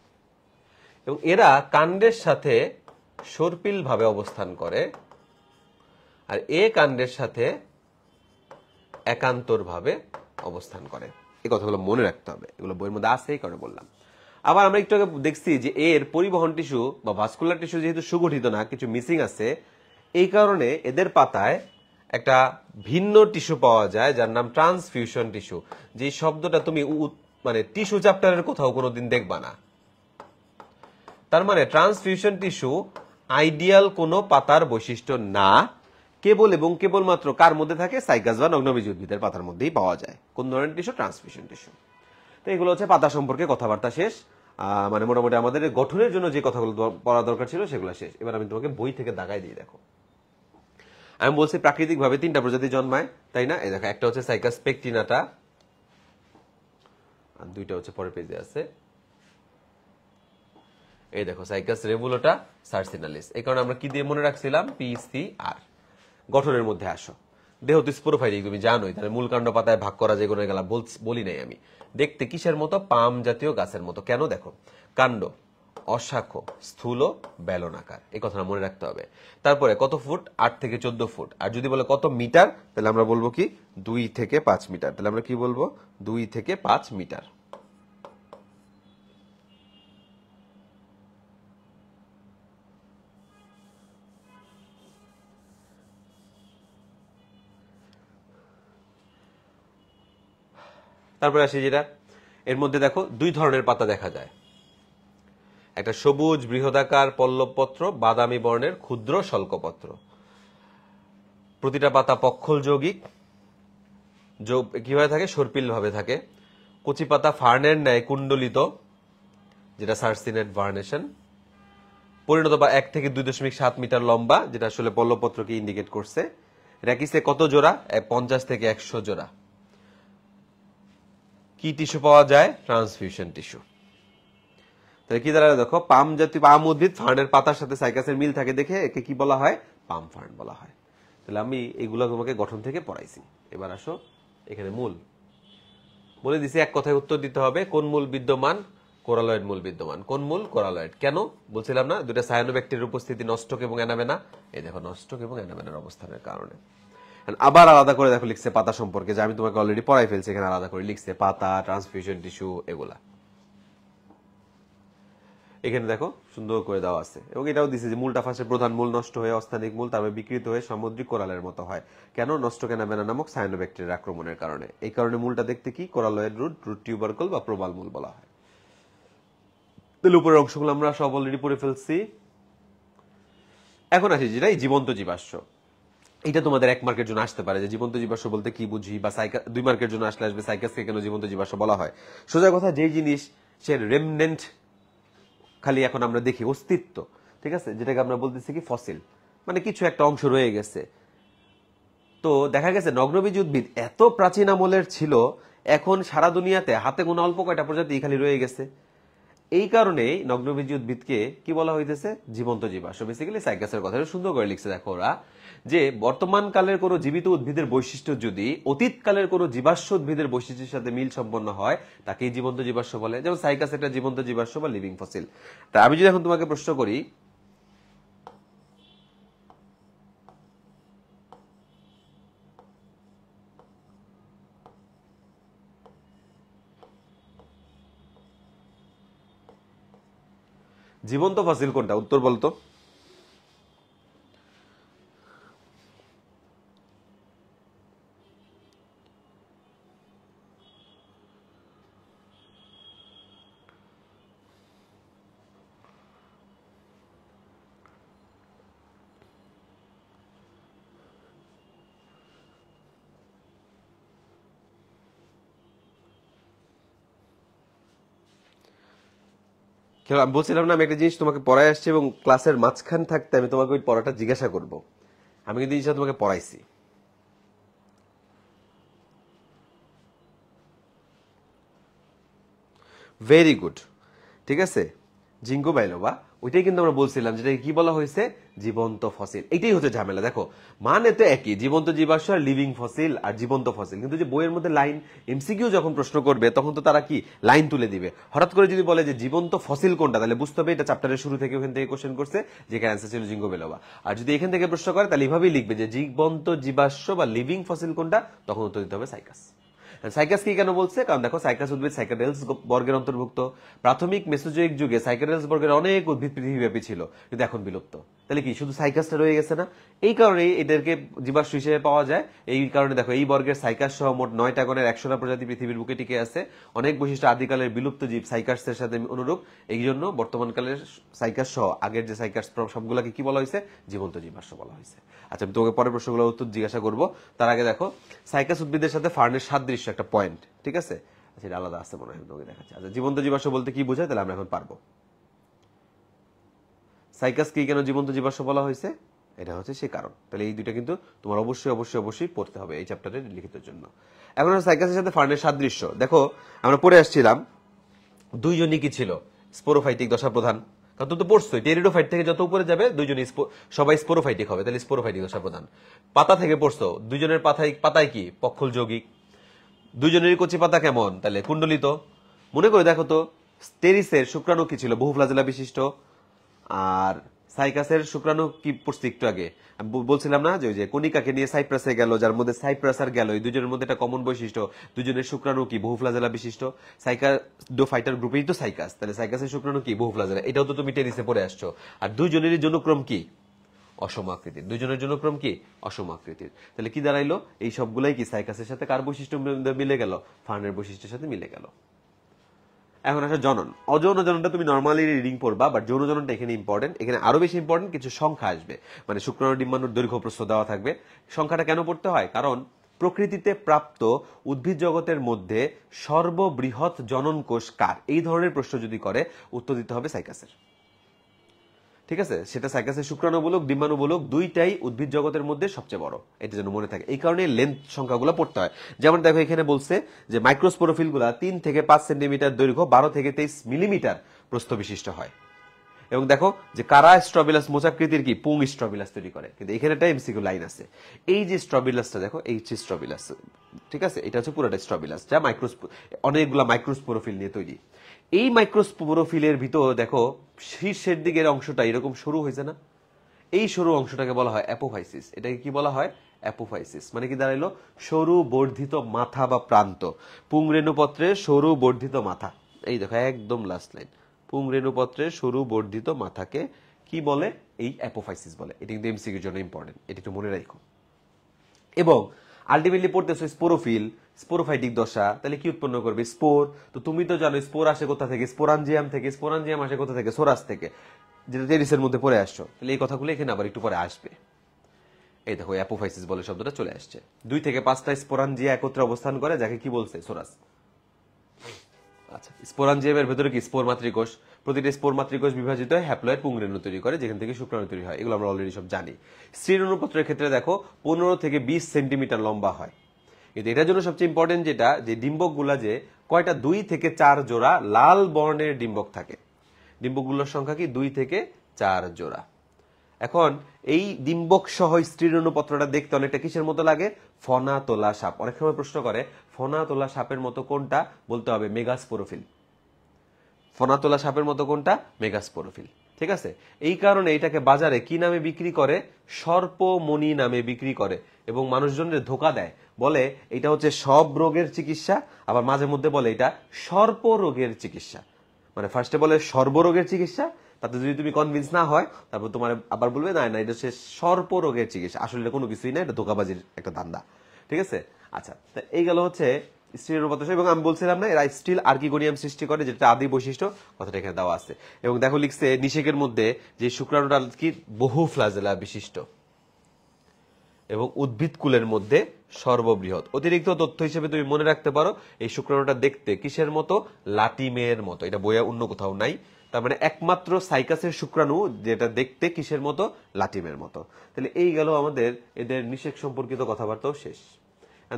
এবং এরা কাণ্ডের সাথে সর্পিল ভাবে অবস্থান করে, আর এ কাণ্ডের সাথে একান্তর ভাবে অবস্থান করে। এই কথাগুলো মনে রাখতে হবে, এগুলো বইয়ের মধ্যে আছে, এই কারণে বললাম। আবার আমরা একটু আগে দেখছি যে এর পরিবহন টিস্যু বা ভাস্কুলার টিস্যু যেহেতু সুগঠিত না, কিছু মিসিং আছে, এই কারণে এদের পাতায় একটা ভিন্ন টিস্যু পাওয়া যায় যার নাম ট্রান্সফিউশন টিস্যু। যে শব্দটা তুমি মানে টিস্যু চ্যাপ্টারের কোথাও কোনোদিন দেখবা না। তার মানে ট্রান্সফিউশন টিস্যু আইডিয়াল কোনো পাতার বৈশিষ্ট্য না, কেবল এবং কেবলমাত্র কার মধ্যে থাকে? সাইকাস বা নগ্নবীজ উদ্ভিদের পাতার মধ্যেই পাওয়া যায়। কোন ধরনের টিস্যু? Transfusion tissue. তো এগুলো হচ্ছে পাতা সম্পর্কে কথাবার্তা শেষ। মানে মোটামুটি আমাদের গঠনের জন্য যে কথাগুলো পড়া দরকার ছিল সেগুলো শেষ। এবার আমি তোমাকে বই থেকে দাগাই দিয়ে দেখো। আমি বলছি প্রাকৃতিক ভাবে 3টা প্রজাতি জন্মায়, তাই না? এই দেখো, একটা হচ্ছে সাইকাস পেকটিনাটা, আর 2টা হচ্ছে পরের পেজে আছে। এই দেখো, সাইকাস রেভুলোটা, সার্সিনালিস। এই কারণে আমরা কি দিয়ে মনে রাখছিলাম? PCR। গঠনের মধ্যে আসো, দেহতিস প্রোফাইলিং তুমি জানোই, তাহলে মূল কাণ্ড পাতায় ভাগ করা যে কোনো গেলা বলি নাই আমি। দেখতে কিসের মতো? পাম জাতীয় গাছের মতো। কেন? দেখো, কাণ্ড অশাখ, স্থূল, বেলনাকার। এই কথাটা মনে রাখতে হবে। তারপরে কত ফুট? 8 থেকে 14 ফুট। আর যদি বলে কত মিটার, তাহলে আমরা বলবো কি 2 থেকে 5 মিটার। তাহলে আমরা কি বলবো? 2 থেকে 5 মিটার। তারপরে আসি যেটা, এর মধ্যে দেখো 2 ধরনের পাতা দেখা যায়। একটা সবুজ বৃহদাকার পল্লবপত্র, বাদামি বর্ণের ক্ষুদ্র শল্কপত্র। প্রতিটা পাতা পক্ষল যৌগিক, কিভাবে থাকে? সর্পিল ভাবে থাকে। কচি পাতা ফার্নের ন্যায় কুণ্ডলিত, যেটা সার্সিনেট ভার্নেশন। পরিণত বা 1 থেকে 2.7 মিটার লম্বা, যেটা আসলে পল্লবপত্রকে ইন্ডিকেট করছে। র্যাকিসে কত জোড়া? 50 থেকে 100 জোড়া। কি টিস্যু পাওয়া যায়? Transfusion tissue. তাহলে কি দাঁড়ায় দেখো, পাম জাতীয় পাম উদ্ভিদ ফার্নের পাতার সাথে সাইকাসের মিল থাকে দেখে একে কি বলা হয়? পাম ফার্ন বলা হয়। তাহলে আমি এগুলো তোমাকে গঠন থেকে পড়াইছি। এবার আসো এখানে মূল বলে দিছি, এক কথায় উত্তর দিতে হবে। কোন মূল বিদ্যমান? কোরালয়েড মূল বিদ্যমান। কোন মূল? কোরালয়েড। কেন বলছিলাম না, দুটা সায়ানোব্যাকটেরিয়ার উপস্থিতি নষ্টক এবং অ্যানাবেনা। এই দেখো নষ্টক এবং অ্যানাবেনার অবস্থানের কারণে। আবার আলাদা করে দেখো লিখছে পাতা সম্পর্কে, যে আমি তোমাকে অলরেডি পড়াই ফেলছি। এখানে আলাদা করে লিখছে পাতা, ট্রান্সফিউশন টিস্যু, এগুলা এখানে দেখো সুন্দর করে দেওয়া আছে। এবং এটাও দিছে যে মূলটা ফার্স্টে প্রধান মূল নষ্ট হয়ে অস্থানিক মূল, তারপরে বিকৃত হয়ে সামুদ্রিক কোরালের মতো হয়। কেন? নষ্ট অ্যানাবেনা নামক সায়ানোব্যাকটেরিয়ার আক্রমণের কারণে। এই কারণে মূলটা দেখতে কি কোরালয়েড রুট, রুট টিউবারকল বা প্রবাল মূল বলা হয়। তাহলে উপরের অংশগুলো আমরা সব অলরেডি পড়ে ফেলছি। এখন আসি যেটা জীবন্ত জীবাশ্ম। এটা তোমাদের 1 মার্কের জন্য আসতে পারে, যে জীবন্ত জীবাশ্ম বলতে কি বুঝি, বা 2 মার্কের জন্য আসবে সাইকাসকে কেন জীবন্ত জীবাশ্ম বলা হয়। সোজা কথা, যেই জিনিস সে রেমনেন্ট খালি এখন আমরা দেখি অস্তিত্ব, ঠিক আছে, যেটাকে আমরা বলতেছি কি ফসিল, মানে কিছু একটা অংশ রয়ে গেছে। তো দেখা গেছে নগ্নবীজ উদ্ভিদ এত প্রাচীন আমলের ছিল, এখন সারা দুনিয়াতে হাতে গোনা অল্প কয়টা প্রজাতি খালি রয়ে গেছে। এই কারণে নগ্নবীজ উদ্ভিদকে কি বলা হইতেছে? জীবন্ত জীবাশ্ম। বেসিক্যালি সাইকাসের কথা সুন্দর করে লিখছে দেখো ওরা, যে বর্তমান কালের কোন জীবিত উদ্ভিদের বৈশিষ্ট্য যদি অতীত কালের কোন জীবাশ্ম উদ্ভিদের বৈশিষ্ট্যের সাথে মিল সম্পন্ন হয়, তাকেই জীবন্ত জীবাশ্ম বলে। যেমন সাইকাস একটা জীবন্ত জীবাশ্ম বা লিভিং ফসিল। তা আমি যদি এখন তোমাকে প্রশ্ন করি, জীবন্ত ফসিল কোনটা? উত্তর বলতো। আমি বলছিলাম না, আমি একটা জিনিস তোমাকে পড়াই আসছি এবং ক্লাসের মাঝখান থাকতে আমি তোমাকে ওই পড়াটা জিজ্ঞাসা করব। আমি কিন্তু জিনিসটা তোমাকে পড়াইছি। ভেরি গুড, ঠিক আছে। জিঙ্কো বাইলোবা, ওইটাই কিন্তু আমরা বলছিলাম, যেটা কি বলা হয়েছে? জীবন্ত ফসিল। এটাই হচ্ছে ঝামেলা। দেখো মানে তো একই, জীবন্ত জীবাশ্ম আর লিভিং ফসিল আর জীবন্ত ফসিল, কিন্তু যে বইয়ের মধ্যে লাইন এমসিকিউ যখন প্রশ্ন করবে তখন তো তারা কি লাইন তুলে দিবে। হঠাৎ করে যদি বলে যে জীবন্ত ফসিল কোনটা, তাহলে বুঝতে হবে এটা চ্যাপ্টারের শুরু থেকে ওখান থেকে কোশ্চেন করছে, যেখানে অ্যান্সার ছিল জিঙ্কো বাইলোবা। আর যদি এখান থেকে প্রশ্ন করে তাহলে এভাবেই লিখবে যে জীবন্ত জীবাশ্ম বা লিভিং ফসিল কোনটা, তখন উত্তর দিতে হবে সাইকাস। সাইকাস কি কেন বলছে? কারণ দেখো সাইকাস উদ্ভিদ সাইকাডেলস বর্গের অন্তর্ভুক্ত। প্রাথমিক মেসোজোয়িক যুগে সাইকাডেলস বর্গের অনেক উদ্ভিদ পৃথিবীব্যাপী ছিল, কিন্তু এখন বিলুপ্ত। তাহলে কি শুধু সাইকাসটা রয়ে গেছে না? এই কারণেই এদেরকে জীবাশ্ম হিসেবে পাওয়া যায়। এই কারণে দেখো এই বর্গের সাইকাস সহ মোট 9টা গণের 100টা প্রজাতি পৃথিবীর বুকে টিকে আছে। অনেক বৈশিষ্ট্য আদিকালের বিলুপ্ত জীব সাইকাসের সাথে অনুরূপ। এই জন্য বর্তমানকালের সাইকাস সহ আগের যে সাইকাস সবগুলোকে কি বলা হয়েছে? জীবন্ত জীবাশ্ম বলা হয়েছে। আচ্ছা, আমি তোমাকে পরের প্রশ্নগুলোর উত্তর জিজ্ঞাসা করবো। তার আগে দেখো সাইকাস উদ্ভিদের সাথে ফার্নের সাদৃশ্য একটা পয়েন্ট, ঠিক আছে? আচ্ছা, এটা আলাদা আছে মনে হয়, তোমাকে দেখাচ্ছি। আচ্ছা, জীবন্ত জীবাশ্ম বলতে কি বোঝায়, তাহলে আমরা এখন পারবো। সাইকাস কি কেন জীবন্ত জীবাশ্ম বলা হয়েছে, এটা হচ্ছে সে কারণ। তাহলে এই দুইটা কিন্তু তোমার অবশ্যই অবশ্যই অবশ্যই পড়তে হবে এই চ্যাপ্টারের লিখিত জন্য। এখন সাইকাসের সাথে ফার্নের সাদৃশ্য দেখো, আমরা পড়ে আসছিলাম দুইজনই কি ছিল? স্পোরোফাইটিক দশা প্রধান। কারণ তুমি তো পড়ছোই, টেরিডোফাইট থেকে যত উপরে যাবে দুইজনই সবাই স্পোরোফাইটিক হবে, তাহলে স্পোরোফাইটিক দশা প্রধান। পাতা থেকে পড়ছো, দুইজনের পাতায় কি পক্ষল যৌগিক। দুইজনেরই কচি পাতা কেমন? তাহলে কুণ্ডলিত। মনে করে দেখো তো, টেরিসের শুক্রাণু কি ছিল? বহু ফ্লাজেলা বিশিষ্ট। আর সাইকাসের শুক্রাণু কি পড়ছি একটু আগে, আমি বলছিলাম না যে ওই যে কণিকাকে নিয়ে সাইপ্রাসে গেল, যার মধ্যে সাইপ্রাস আর গেল, এই দুজনের মধ্যে একটা কমন বৈশিষ্ট্য, দুজনের শুক্রাণু কি? বহু ফ্লাজেলা বিশিষ্ট। সাইকাডোফাইটার গ্রুপেই তো সাইকাস, তাহলে সাইকাসের শুক্রাণু কি? বহু ফ্লাজেলা। এটাও তো তুমি টেরিসে পড়ে আসছো। আর দুইজনেরই জনুক্রম কি? অসম আকৃতির। দুইজনের জনুক্রম কি? অসম আকৃতির। তাহলে কি দাঁড়াইলো? এই সবগুলাই কি সাইকাসের সাথে কার বৈশিষ্ট্য মিলে গেল? ফার্নের বৈশিষ্ট্যের সাথে মিলে গেল। এখন আসলে জনন অযৌন জননটা তুমি নর্মালি রিডিং পড়বা, বাট যৌন জননটা এখানে ইম্পর্টেন্ট। এখানে আরো বেশি ইম্পর্টেন্ট কিছু সংখ্যা আসবে, মানে শুক্রাণু ডিম্বাণুর দৈর্ঘ্য প্রস্থ দেওয়া থাকবে। সংখ্যাটা কেন পড়তে হয়? কারণ প্রকৃতিতে প্রাপ্ত উদ্ভিদ জগতের মধ্যে সর্ববৃহৎ জনন কোষ কার, এই ধরনের প্রশ্ন যদি করে উত্তর দিতে হবে সাইকাসের। ঠিক আছে, সেটা সাইকাসের শুক্রাণু বলুক ডিম্বাণু বলুক, দুইটাই উদ্ভিদ জগতের মধ্যে সবচেয়ে বড়, এটা যেন মনে থাকে। এই কারণে লেন্থ সংখ্যাগুলো পড়তে হয়। যেমন দেখো এখানে বলছে যে মাইক্রোস্পোরোফিল গুলা 3 থেকে 5 সেন্টিমিটার দৈর্ঘ্য, 12 থেকে 23 মিলিমিটার প্রস্থ বিশিষ্ট হয়। এবং দেখো যে কারা স্ট্রবিলাস মোচাকৃতির কি পুং স্ট্রবিলাস তৈরি করে, কিন্তু এখানে একটা এমসিকিউ লাইন আছে। এই যে স্ট্রবিলাসটা দেখো, এই যে স্ট্রবিলাস, ঠিক আছে, এটা হচ্ছে পুরোটা স্ট্রবিলাস, যা অনেকগুলা মাইক্রোস্পোরোফিল নিয়ে তৈরি। এই মাইক্রোস্পোরোফিলের ভিতর দেখো শীর্ষের দিকের অংশটা এরকম সরু হয়েছে না, এই সরু অংশটাকে বলা হয় অ্যাপোফাইসিস। এটাকে কি বলা হয়? অ্যাপোফাইসিস। মানে কি দাঁড়াইলো? সরু বর্ধিত মাথা বা প্রান্ত। পুংরেণুপত্রের সরু বর্ধিত মাথা, এই দেখো একদম লাস্ট লাইন, পুংরেণুপত্রের সরু বর্ধিত মাথাকে কি বলে? এই অ্যাপোফাইসিস বলে। এটা কিন্তু এমসিকিউর জন্য ইম্পর্টেন্ট, এটা একটু মনে রাখো। এবং আলটিমেটলি পড়তেছো স্পোরোফিল, স্পোরোফাইটিক দশা, তাহলে কি উৎপন্ন করবে? স্পোর। তো তুমি তো জানো স্পোর আসে কোথা থেকে? স্পোরাঞ্জিয়াম থেকে। স্পোরাঞ্জিয়াম আসে কোথা থেকে? সোরাস থেকে, যেটা টেরিসের মধ্যে পড়ে আসছো। তাহলে এই কথাগুলো এখানে আবার একটু পরে আসবে। এই দেখো অ্যাপোফাইসিস বলে শব্দটা চলে আসছে। 2 থেকে 5টা স্পোরাঞ্জিয়া একত্রে অবস্থান করে, যাকে কি বলছে? সোরাস। আচ্ছা, স্পোরাঞ্জিয়ামের ভেতরে কি? স্পোর মাতৃকোষ। প্রতিটি স্পোর মাতৃকোষ বিভাজিত হয় হ্যাপ্লয়েড পুংরেণু তৈরি করে, যেখান থেকে শুক্রাণু তৈরি হয়। এগুলো আমরা অলরেডি সব জানি। স্ত্রীরেণুপত্রের ক্ষেত্রে দেখো 15 থেকে 20 সেন্টিমিটার লম্বা হয়। কিন্তু এটার জন্য সবচেয়ে ইম্পর্টেন্ট যেটা, যে ডিম্বক গুলা যে কয়টা, 2 থেকে 4 জোড়া লাল বর্ণের ডিম্বক থাকে। ডিম্বকগুলোর সংখ্যা কি? 2 থেকে 4 জোড়া। এখন এই ডিম্বক সহ স্ত্রীরেণুপত্রটা দেখতে অনেকটা কিসের মতো লাগে? ফনা তোলা সাপ। অনেক সময় প্রশ্ন করে ফনা তোলা সাপের মতো কোনটা? বলতে হবে মেগাস্পোরোফিল। ফনা তোলা সাপের মতো কোনটা? মেগাস্পোরোফিল। ঠিক আছে, এই কারণে এটাকে বাজারে কি নামে বিক্রি করে? সর্পমণি নামে বিক্রি করে, এবং মানুষজনের ধোকা দেয়, বলে এটা হচ্ছে সব রোগের চিকিৎসা, আবার মাঝে মধ্যে বলে এটা সর্প রোগের চিকিৎসা। মানে ফার্স্টে বলে সর্বরোগের চিকিৎসা, তাতে যদি তুমি কনভিন্স না হয় তারপর তোমার আবার বলবে না না এটা হচ্ছে সর্প রোগের চিকিৎসা। আসলে এটা কোনো কিছুই না, এটা ধোকাবাজির একটা ধান্দা। ঠিক আছে, আচ্ছা, এই গেল হচ্ছে স্ত্রীরেণুপত্র। এবং আমি বলছিলাম না, এরা স্টিল আর্কিগোনিয়াম সৃষ্টি করে, যেটা আদি বৈশিষ্ট্য, কথাটা এখানে দেওয়া আছে। এবং দেখো লিখছে নিষেকের মধ্যে যে শুক্রাণুটা কি বহু ফ্লাজেলা বিশিষ্ট, এবং উদ্ভিদ কুলের মধ্যে সর্ববৃহৎ। অতিরিক্ত তথ্য হিসেবে তুমি মনে রাখতে পারো, এই শুক্রাণুটা দেখতে কিসের মতো? লাটিমের মতো। এটা বইয়া অন্য কোথাও নাই। তার মানে একমাত্র সাইকাসের শুক্রাণু যেটা দেখতে কিসের মতো? লাটিমের মতো। তাহলে এই গেল আমাদের এদের নিষেক সম্পর্কিত কথাবার্তাও শেষ।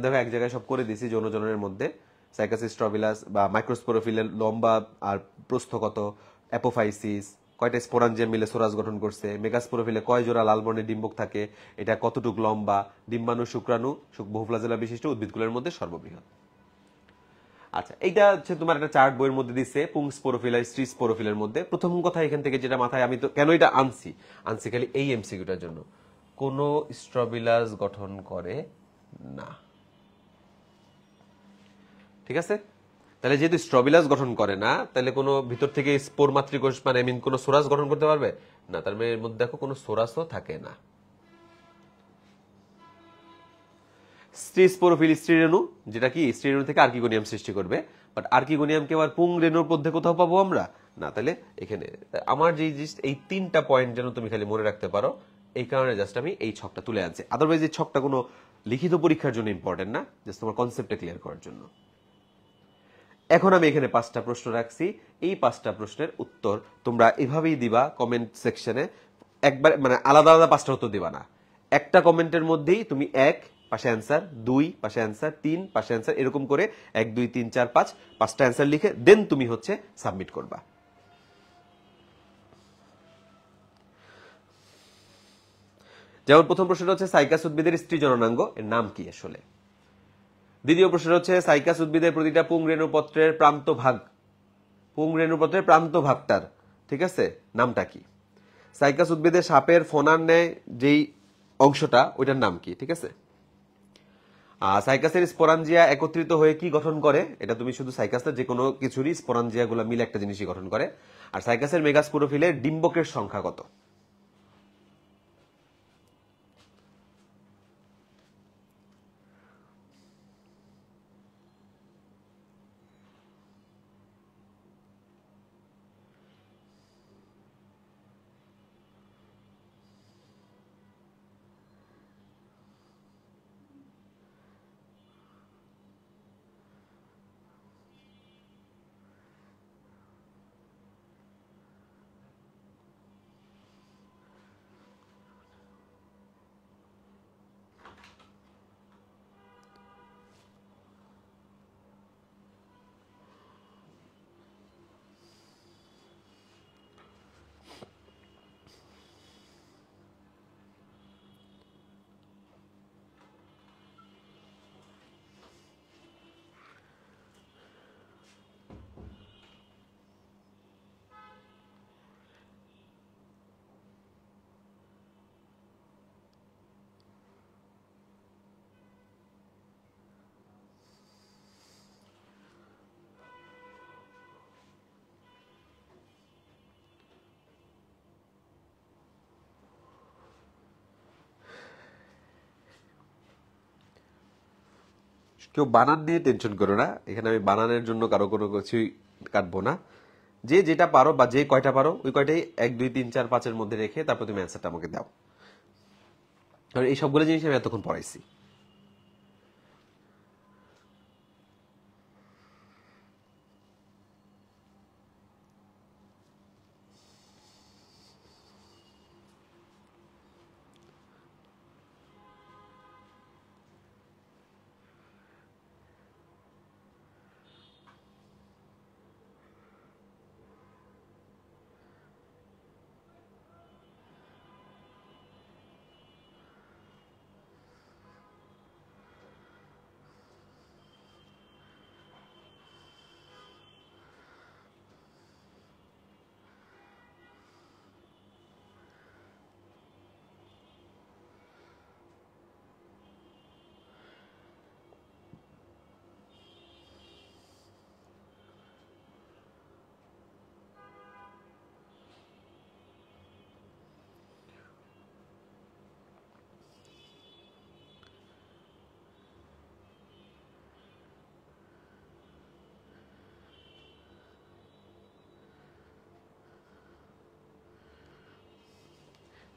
দেখো এক জায়গায় সব করে দিছি। যৌনজনের মধ্যে সাইকাসিস স্ট্রবিলাস বা মাইক্রোস্পোরোফিলের লম্বা আর প্রস্থ কত, অ্যাপোফাইসিস কয়টা স্পোরাঞ্জিয়াম মিলে সোরাস গঠন করছে, মেগাস্পোরোফিলে কয় জোড়া লাল বর্ণের ডিম্বক থাকে, এটা কতটুক লম্বা, ডিম্বাণু শুক্রাণু বহুফ্লাজেলা বিশিষ্ট উদ্ভিদকুলের মধ্যে সর্ববৃহৎ। আচ্ছা, এইটা হচ্ছে তোমার একটা চার্ট বইয়ের মধ্যে দিচ্ছে পুং স্পোরোফিল আর স্ত্রী স্পোরোফিলের মধ্যে। প্রথম কথা এখান থেকে যেটা মাথায়, আমি তো কেন এটা আনছি খালি এই এমসিকিউটার জন্য, কোন স্ট্রবিলাস গঠন করে না। ঠিক আছে, তাহলে যেহেতু স্ট্রবিলাস গঠন করে না, তাহলে কোনো ভিতর থেকে স্পোর মাতৃকোষ মানে আই মিন কোনো সোরাস গঠন করতে পারবে না। তার মানে এর মধ্যে দেখো কোনো সোরাসও থাকে না। স্ত্রী স্পোরোফিল স্ত্রীরেণু, যেটা কি স্ত্রীরেণু থেকে আর্কিগোনিয়াম সৃষ্টি করবে, বাট আর্কিগোনিয়ামকে আবার পুং রেণুর মধ্যে কোথাও পাবো আমরা না। তাহলে এখানে আমার যে এই 3টা পয়েন্ট যেন তুমি খালি মনে রাখতে পারো, এই কারণে জাস্ট আমি এই ছকটা তুলে আনছি। আদারওয়াইজ এই ছকটা কোনো লিখিত পরীক্ষার জন্য ইম্পর্টেন্ট না, জাস্ট তোমার কনসেপ্টটা ক্লিয়ার করার জন্য। এখন আমি এখানে 5টা প্রশ্ন রাখছি। এই 5টা প্রশ্নের উত্তর তোমরা এভাবেই দিবা কমেন্ট সেকশনে। একবার মানে আলাদা আলাদা 5টা উত্তর দিবা না, একটা কমেন্টের মধ্যেই তুমি 1 পাশে অ্যান্সার, 2 পাশে অ্যান্সার, 3 পাশে অ্যান্সার, এরকম করে 1 2 3 4 5 5টা অ্যান্সার লিখে দেন তুমি হচ্ছে সাবমিট করবা। যেমন প্রথম প্রশ্নটা হচ্ছে সাইকাস উদ্ভিদের স্ত্রী জননাঙ্গ এর নাম কি আসলে। দ্বিতীয় প্রশ্ন হচ্ছে সাইকাস উদ্ভিদের প্রতিটা পুংরেণুপত্রের প্রান্ত ভাগটার, ঠিক আছে, নামটা কি। সাইকাস উদ্ভিদের সাপের ফোনার ন্যায় যেই অংশটা, ওইটার নাম কি। ঠিক আছে, সাইকাসের স্পোরাঞ্জিয়া একত্রিত হয়ে কি গঠন করে? এটা তুমি শুধু সাইকাসের যে কোনো কিছুরই স্পোরাঞ্জিয়া গুলা মিলে একটা জিনিসই গঠন করে। আর সাইকাসের মেগাস্পোরোফিলের ডিম্বকের সংখ্যা কত? কেউ বানান নিয়ে টেনশন করো না, এখানে আমি বানানের জন্য কারো কোনো কিছুই কাটবো না। যে যেটা পারো বা যে কয়টা পারো ওই কয়টাই 1 2 3 4 5-এর মধ্যে রেখে তারপর তুমি অ্যান্সারটা আমাকে দাও। আর এই সবগুলো জিনিস আমি এতক্ষণ পড়াইছি।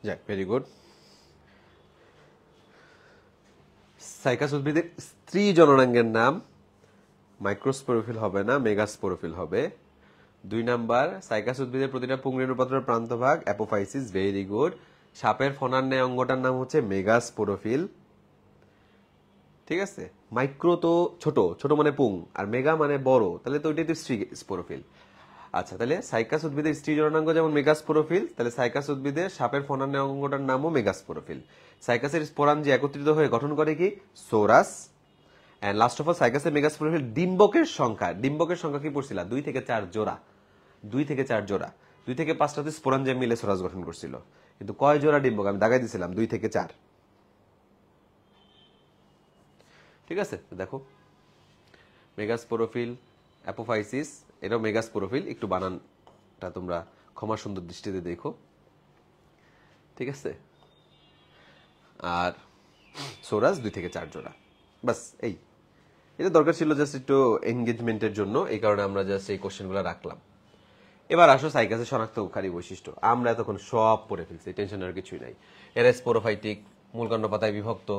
যাক, ভেরি গুড। সাইকাস উদ্ভিদের স্ত্রী জননাঙ্গের নাম মাইক্রোস্পোরোফিল হবে না, মেগাস্পোরোফিল হবে। 2 নাম্বার, সাইকাস উদ্ভিদের প্রতিটা পুংরেণুপত্রের প্রান্তভাগ অ্যাপোফাইসিস, ভেরি গুড। সাপের ফনার ন্যায় অঙ্গটার নাম হচ্ছে মেগাস্পোরোফিল। ঠিক আছে, মাইক্রো তো ছোট, ছোট মানে পুং, আর মেগা মানে বড়, তাহলে তো ওইটাই তো স্ত্রী স্পোরোফিল। আচ্ছা, তাহলে সাইকাস উদ্ভিদের স্ত্রী জননাঙ্গ যেমন মেগাস্পোরোফিল, তাহলে সাইকাস উদ্ভিদের সাপের ফনার ন্যায় অঙ্গটার নামও মেগাস্পোরোফিল। সাইকাসের স্পোরান যে একত্রিত হয়ে গঠন করে কি sorus. And last of all সাইকাসের মেগাস্পোরোফিল ডিম্বকের সংখ্যা কি পড়ছিল 2 থেকে 4 জোড়া। 2 থেকে 4 জোড়া, 2 থেকে 5টাতে স্পোরান যে মিলে সোরাস গঠন করছিল, কিন্তু কয় জোড়া ডিম্বক আমি দাগাই দিছিলাম 2 থেকে 4। ঠিক আছে, দেখো মেগাস্পোরোফিল, অ্যাপোফাইসিস, এটাও মেগাস্পোরোফিল, একটু বানানটা তোমরা ক্ষমা সুন্দর দৃষ্টিতে দেখো। ঠিক আছে, আর সোরাস 2 থেকে 4 জোড়া, বাস। এটা দরকার ছিল জাস্ট একটু এনগেজমেন্টের জন্য, এই কারণে আমরা জাস্ট এই কোশ্চেনগুলো রাখলাম। এবার আসো সাইকাসের শনাক্তকারী বৈশিষ্ট্য। আমরা এতক্ষণ সব পড়ে ফেলছি, টেনশনের কিছুই নাই। এরা স্পোরোফাইটিক, মূলকাণ্ড পাতায় বিভক্ত,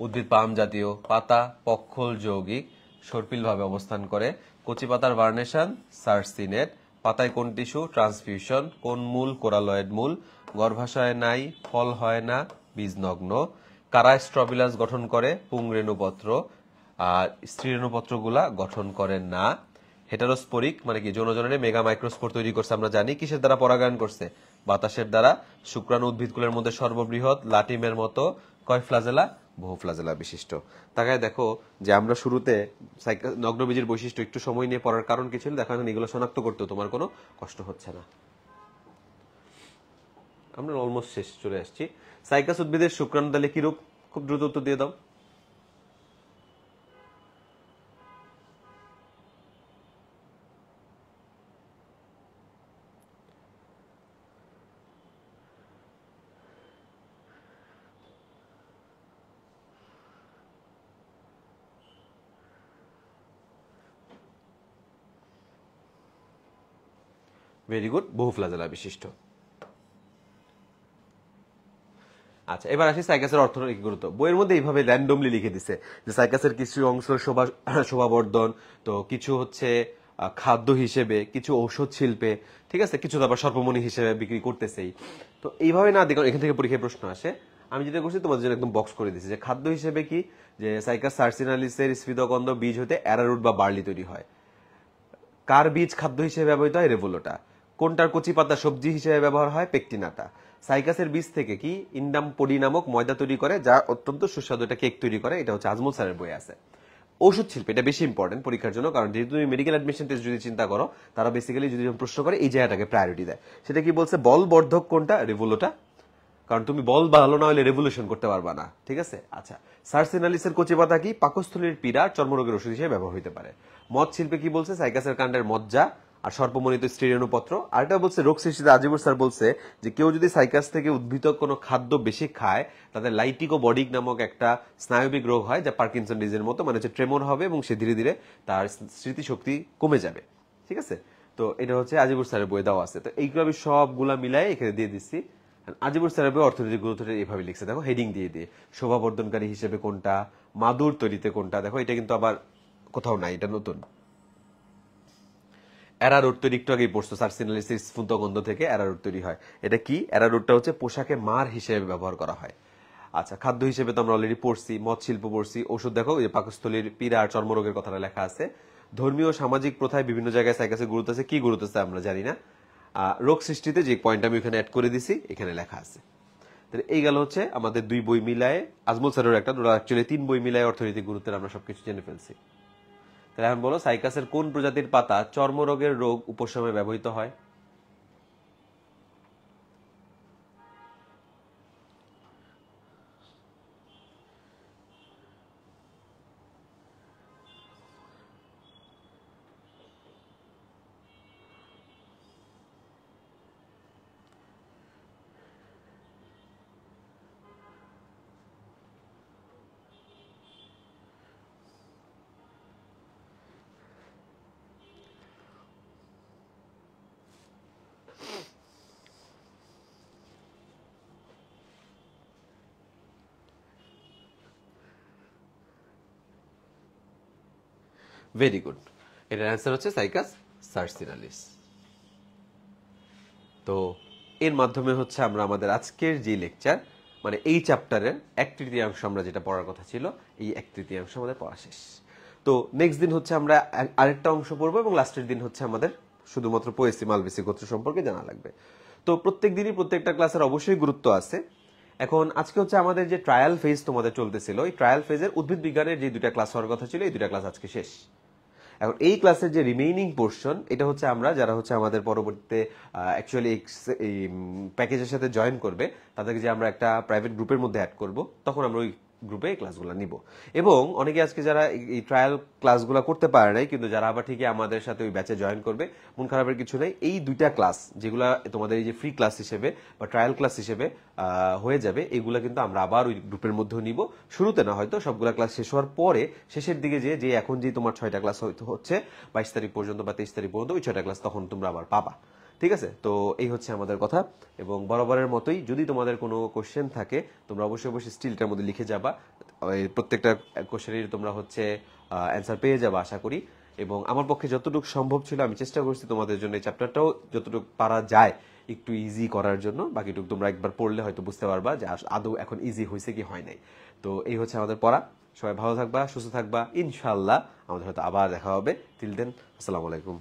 উদ্ভিদ পাম জাতীয়, পাতা পক্ষল যৌগিক, সর্পিল ভাবে অবস্থান করে, কচি পাতার ভার্নেশন সার্সিনেট, পাতায় কোন টিস্যু ট্রান্সফিউশন, কোন মূল কোরালয়েড মূল, গর্ভাশয় নাই, ফল হয় না, বীজনগ্ন, কারা স্ট্রবিলাস গঠন করে, পুংরেণুপত্র, আর স্ত্রীরেণুপত্রগুলা গঠন করে না। হেটারোস্পোরিক মানে কি যৌনজননে মেগা মাইক্রোস্পোর তৈরি করছে আমরা জানি, কিসের দ্বারা পরাগায়ন করছে, বাতাসের দ্বারা। শুক্রাণু উদ্ভিদকুলের মধ্যে সর্ববৃহৎ, লাটিমের মতো, কয় ফ্লাজেলা, বহু ফ্লাজেলা বিশিষ্ট। তাকায় দেখো যে আমরা শুরুতে নগ্নবীজের বৈশিষ্ট্য একটু সময় নিয়ে পড়ার কারণ কি ছিল, দেখো এখন এগুলো শনাক্ত করতে তোমার কোনো কষ্ট হচ্ছে না। আমরা অলমোস্ট শেষ চলে আসছি। সাইকাস উদ্ভিদের শুক্রাণু তাহলে কি রূপ, খুব দ্রুত উত্তর দিয়ে দাও। ভেরি গুড, বহু ফ্লাজেলা বিশিষ্ট। আচ্ছা, এবার আসি সাইকাসের অর্থনৈতিক গুরুত্ব। বইয়ের মধ্যে এইভাবে র্যান্ডমলি লিখে দিছে যে সাইকাসের কিছু অংশ শোভাবর্ধন, তো কিছু হচ্ছে খাদ্য হিসেবে, কিছু ঔষধ শিল্পে, ঠিক আছে, কিছু আবার সর্পমণি হিসেবে বিক্রি করতেছেই। তো এইভাবে না দেখুন, এখান থেকে পরীক্ষায় প্রশ্ন আসে। আমি যেটা করছি তোমাদের জন্য একদম বক্স করে দিচ্ছি যে খাদ্য হিসেবে কি, যে সাইকাস সার্সিনালিসের স্ফীতকন্দ বীজ হতে অ্যারারুট বা বার্লি তৈরি হয়। কার বীজ খাদ্য হিসেবে ব্যবহৃত হয়, রেভোলোটা। কোনটার কচি পাতা সবজি হিসেবে ব্যবহার হয়, পেকটিনাটা। সাইকাসের বীজ থেকে কি ইন্ডাম পডি নামক ময়দা তৈরি করে, যা অত্যন্ত সুস্বাদু একটা কেক তৈরি করে, এটা হচ্ছে আজমল স্যারের বই আছে। ওষুধ শিল্প, এটা বেশি ইম্পর্টেন্ট পরীক্ষার জন্য, কারণ যেহেতু তুমি মেডিকেল অ্যাডমিশন টেস্ট যদি চিন্তা করো, তারা বেসিক্যালি যদি প্রশ্ন করে এই জায়গাটাকে প্রায়োরিটি দেয়। সেটা কি বলছে, বল বর্ধক কোনটা, রেভোলোটা, কারণ তুমি বল ভালো না হলে রেভলিউশন করতে পারবা না। ঠিক আছে, আচ্ছা। সার্সিনালিসের কচি পাতা কি পাকস্থলীর পীড়া, চর্মরোগের ওষুধ হিসেবে ব্যবহার হতে পারে। মদ শিল্পে কি বলছে, সাইকাসের কাণ্ডের মজ্জা আর সর্পমণিত স্টেরিয়নোপত্র। আর এটা বলছে রোগ সৃষ্টিতে আজিবুর স্যার বলছে যে কেউ যদি সাইকাস থেকে উদ্ভিদ কোনো খাদ্য বেশি খায় তাদের লাইটিকো বডিক নামক একটা স্নায়বিক রোগ হয়, যা পার্কিনসন ডিজিজের মতো, মানে হচ্ছে ট্রেমর হবে এবং সে ধীরে ধীরে তার স্মৃতিশক্তি কমে যাবে। ঠিক আছে, তো এটা হচ্ছে আজিবুর স্যারের বই দেওয়া আছে। তো এইগুলো আমি সবগুলা মিলাই এখানে দিয়ে দিচ্ছি। আজিবুর স্যারের বই অর্থনৈতিক গুরুত্বটা এভাবে লিখছে, দেখো হেডিং দিয়ে দিয়ে শোভাবর্ধনকারী হিসেবে কোনটা, মাদুর তৈরিতে কোনটা। দেখো এটা কিন্তু আবার কোথাও নাই, এটা নতুন। অ্যারারুট তৈরি একটু আগেই পড়ছো, সার্সিনালিসিস স্ফুন্তগন্ধ থেকে অ্যারারুট তৈরি হয়। এটা কি? অ্যারারুটটা হচ্ছে পোশাকে মার হিসেবে ব্যবহার করা হয়। আচ্ছা, খাদ্য হিসেবে তো আমরা অলরেডি পড়ছি, মদ শিল্প পড়ছি। ওষুধ দেখো ওই যে পাকস্থলীর পীড়া আর চর্মরোগের কথাটা লেখা আছে। ধর্মীয় ও সামাজিক প্রথায় বিভিন্ন জায়গায় সাইকাসের গুরুত্ব আছে, কি গুরুত্ব আছে আমরা জানি না। রোগ সৃষ্টিতে যে পয়েন্ট আমি এখানে অ্যাড করে দিছি এখানে লেখা আছে। তাহলে এই গেল হচ্ছে আমাদের 2 বই মিলায়ে, আজমল স্যারের একটা, অ্যাকচুয়ালি 3 বই মিলায়ে অর্থনৈতিক গুরুত্বের আমরা সবকিছু জেনে ফেলছি। তাহলে এখন বলো সাইকাসের কোন প্রজাতির পাতা চর্মরোগের রোগ উপশমে ব্যবহৃত হয়? ভেরি গুড, এটার অ্যান্সার হচ্ছে সাইকাস সার্সিনালিস। তো এর মাধ্যমে হচ্ছে আমরা আমাদের আজকের যে লেকচার, মানে এই চ্যাপ্টারের 1/3 আমরা যেটা পড়ার কথা ছিল, এই 1/3 আমাদের পড়া শেষ। তো নেক্সট দিন হচ্ছে আমরা আরেকটা অংশ পড়বো এবং লাস্টের দিন হচ্ছে আমাদের শুধুমাত্র পোয়েসি মালবেসি গোত্র সম্পর্কে জানা লাগবে। তো প্রত্যেক দিনই প্রত্যেকটা ক্লাসের অবশ্যই গুরুত্ব আছে। এখন আজকে হচ্ছে আমাদের যে ট্রায়াল ফেজ তোমাদের চলতেছিল, এই ট্রায়াল ফেজের উদ্ভিদ বিজ্ঞানের যে 2টা ক্লাস হওয়ার কথা ছিল, এই 2টা ক্লাস আজকে শেষ। এখন এই ক্লাসের যে রিমেইনিং পোর্শন, এটা হচ্ছে আমরা যারা হচ্ছে আমাদের পরবর্তীতে অ্যাকচুয়ালি এই প্যাকেজের সাথে জয়েন করবে, তাদেরকে যে আমরা একটা প্রাইভেট গ্রুপের মধ্যে অ্যাড করব, তখন আমরা ওই গ্রুপে এই ক্লাসগুলো নিব। এবং অনেকে আজকে যারা এই ট্রায়াল ক্লাসগুলো করতে পারে নাই, কিন্তু যারা আবার ঠিকই আমাদের সাথে ওই ব্যাচে জয়েন করবে, মন খারাপের কিছু নেই। এই 2টা ক্লাস যেগুলো তোমাদের এই যে ফ্রি ক্লাস হিসেবে বা ট্রায়াল ক্লাস হিসেবে হয়ে যাবে, এগুলো কিন্তু আমরা আবার ওই গ্রুপের মধ্যেও নিব। শুরুতে না, হয়তো সবগুলা ক্লাস শেষ হওয়ার পরে শেষের দিকে যে এখন যে তোমার 6টা ক্লাস হচ্ছে 22 তারিখ পর্যন্ত বা 23 তারিখ পর্যন্ত, ওই 6টা ক্লাস তখন তোমরা আবার পাবা। ঠিক আছে, তো এই হচ্ছে আমাদের কথা। এবং বরাবরের মতোই যদি তোমাদের কোনো কোশ্চেন থাকে, তোমরা অবশ্যই অবশ্যই স্টিলটার মধ্যে লিখে যাবা। প্রত্যেকটা কোশ্চেনের তোমরা হচ্ছে অ্যান্সার পেয়ে যাবা আশা করি। এবং আমার পক্ষে যতটুকু সম্ভব ছিল আমি চেষ্টা করছি তোমাদের জন্য এই চ্যাপ্টারটাও যতটুকু পারা যায় একটু ইজি করার জন্য। বাকিটুকু তোমরা একবার পড়লে হয়তো বুঝতে পারবা যে আদৌ এখন ইজি হয়েছে কি হয় নাই। তো এই হচ্ছে আমাদের পড়া। সবাই ভালো থাকবা, সুস্থ থাকবা, ইনশাল্লাহ আমাদের হয়তো আবার দেখা হবে। টিল দেন, আসসালামু আলাইকুম।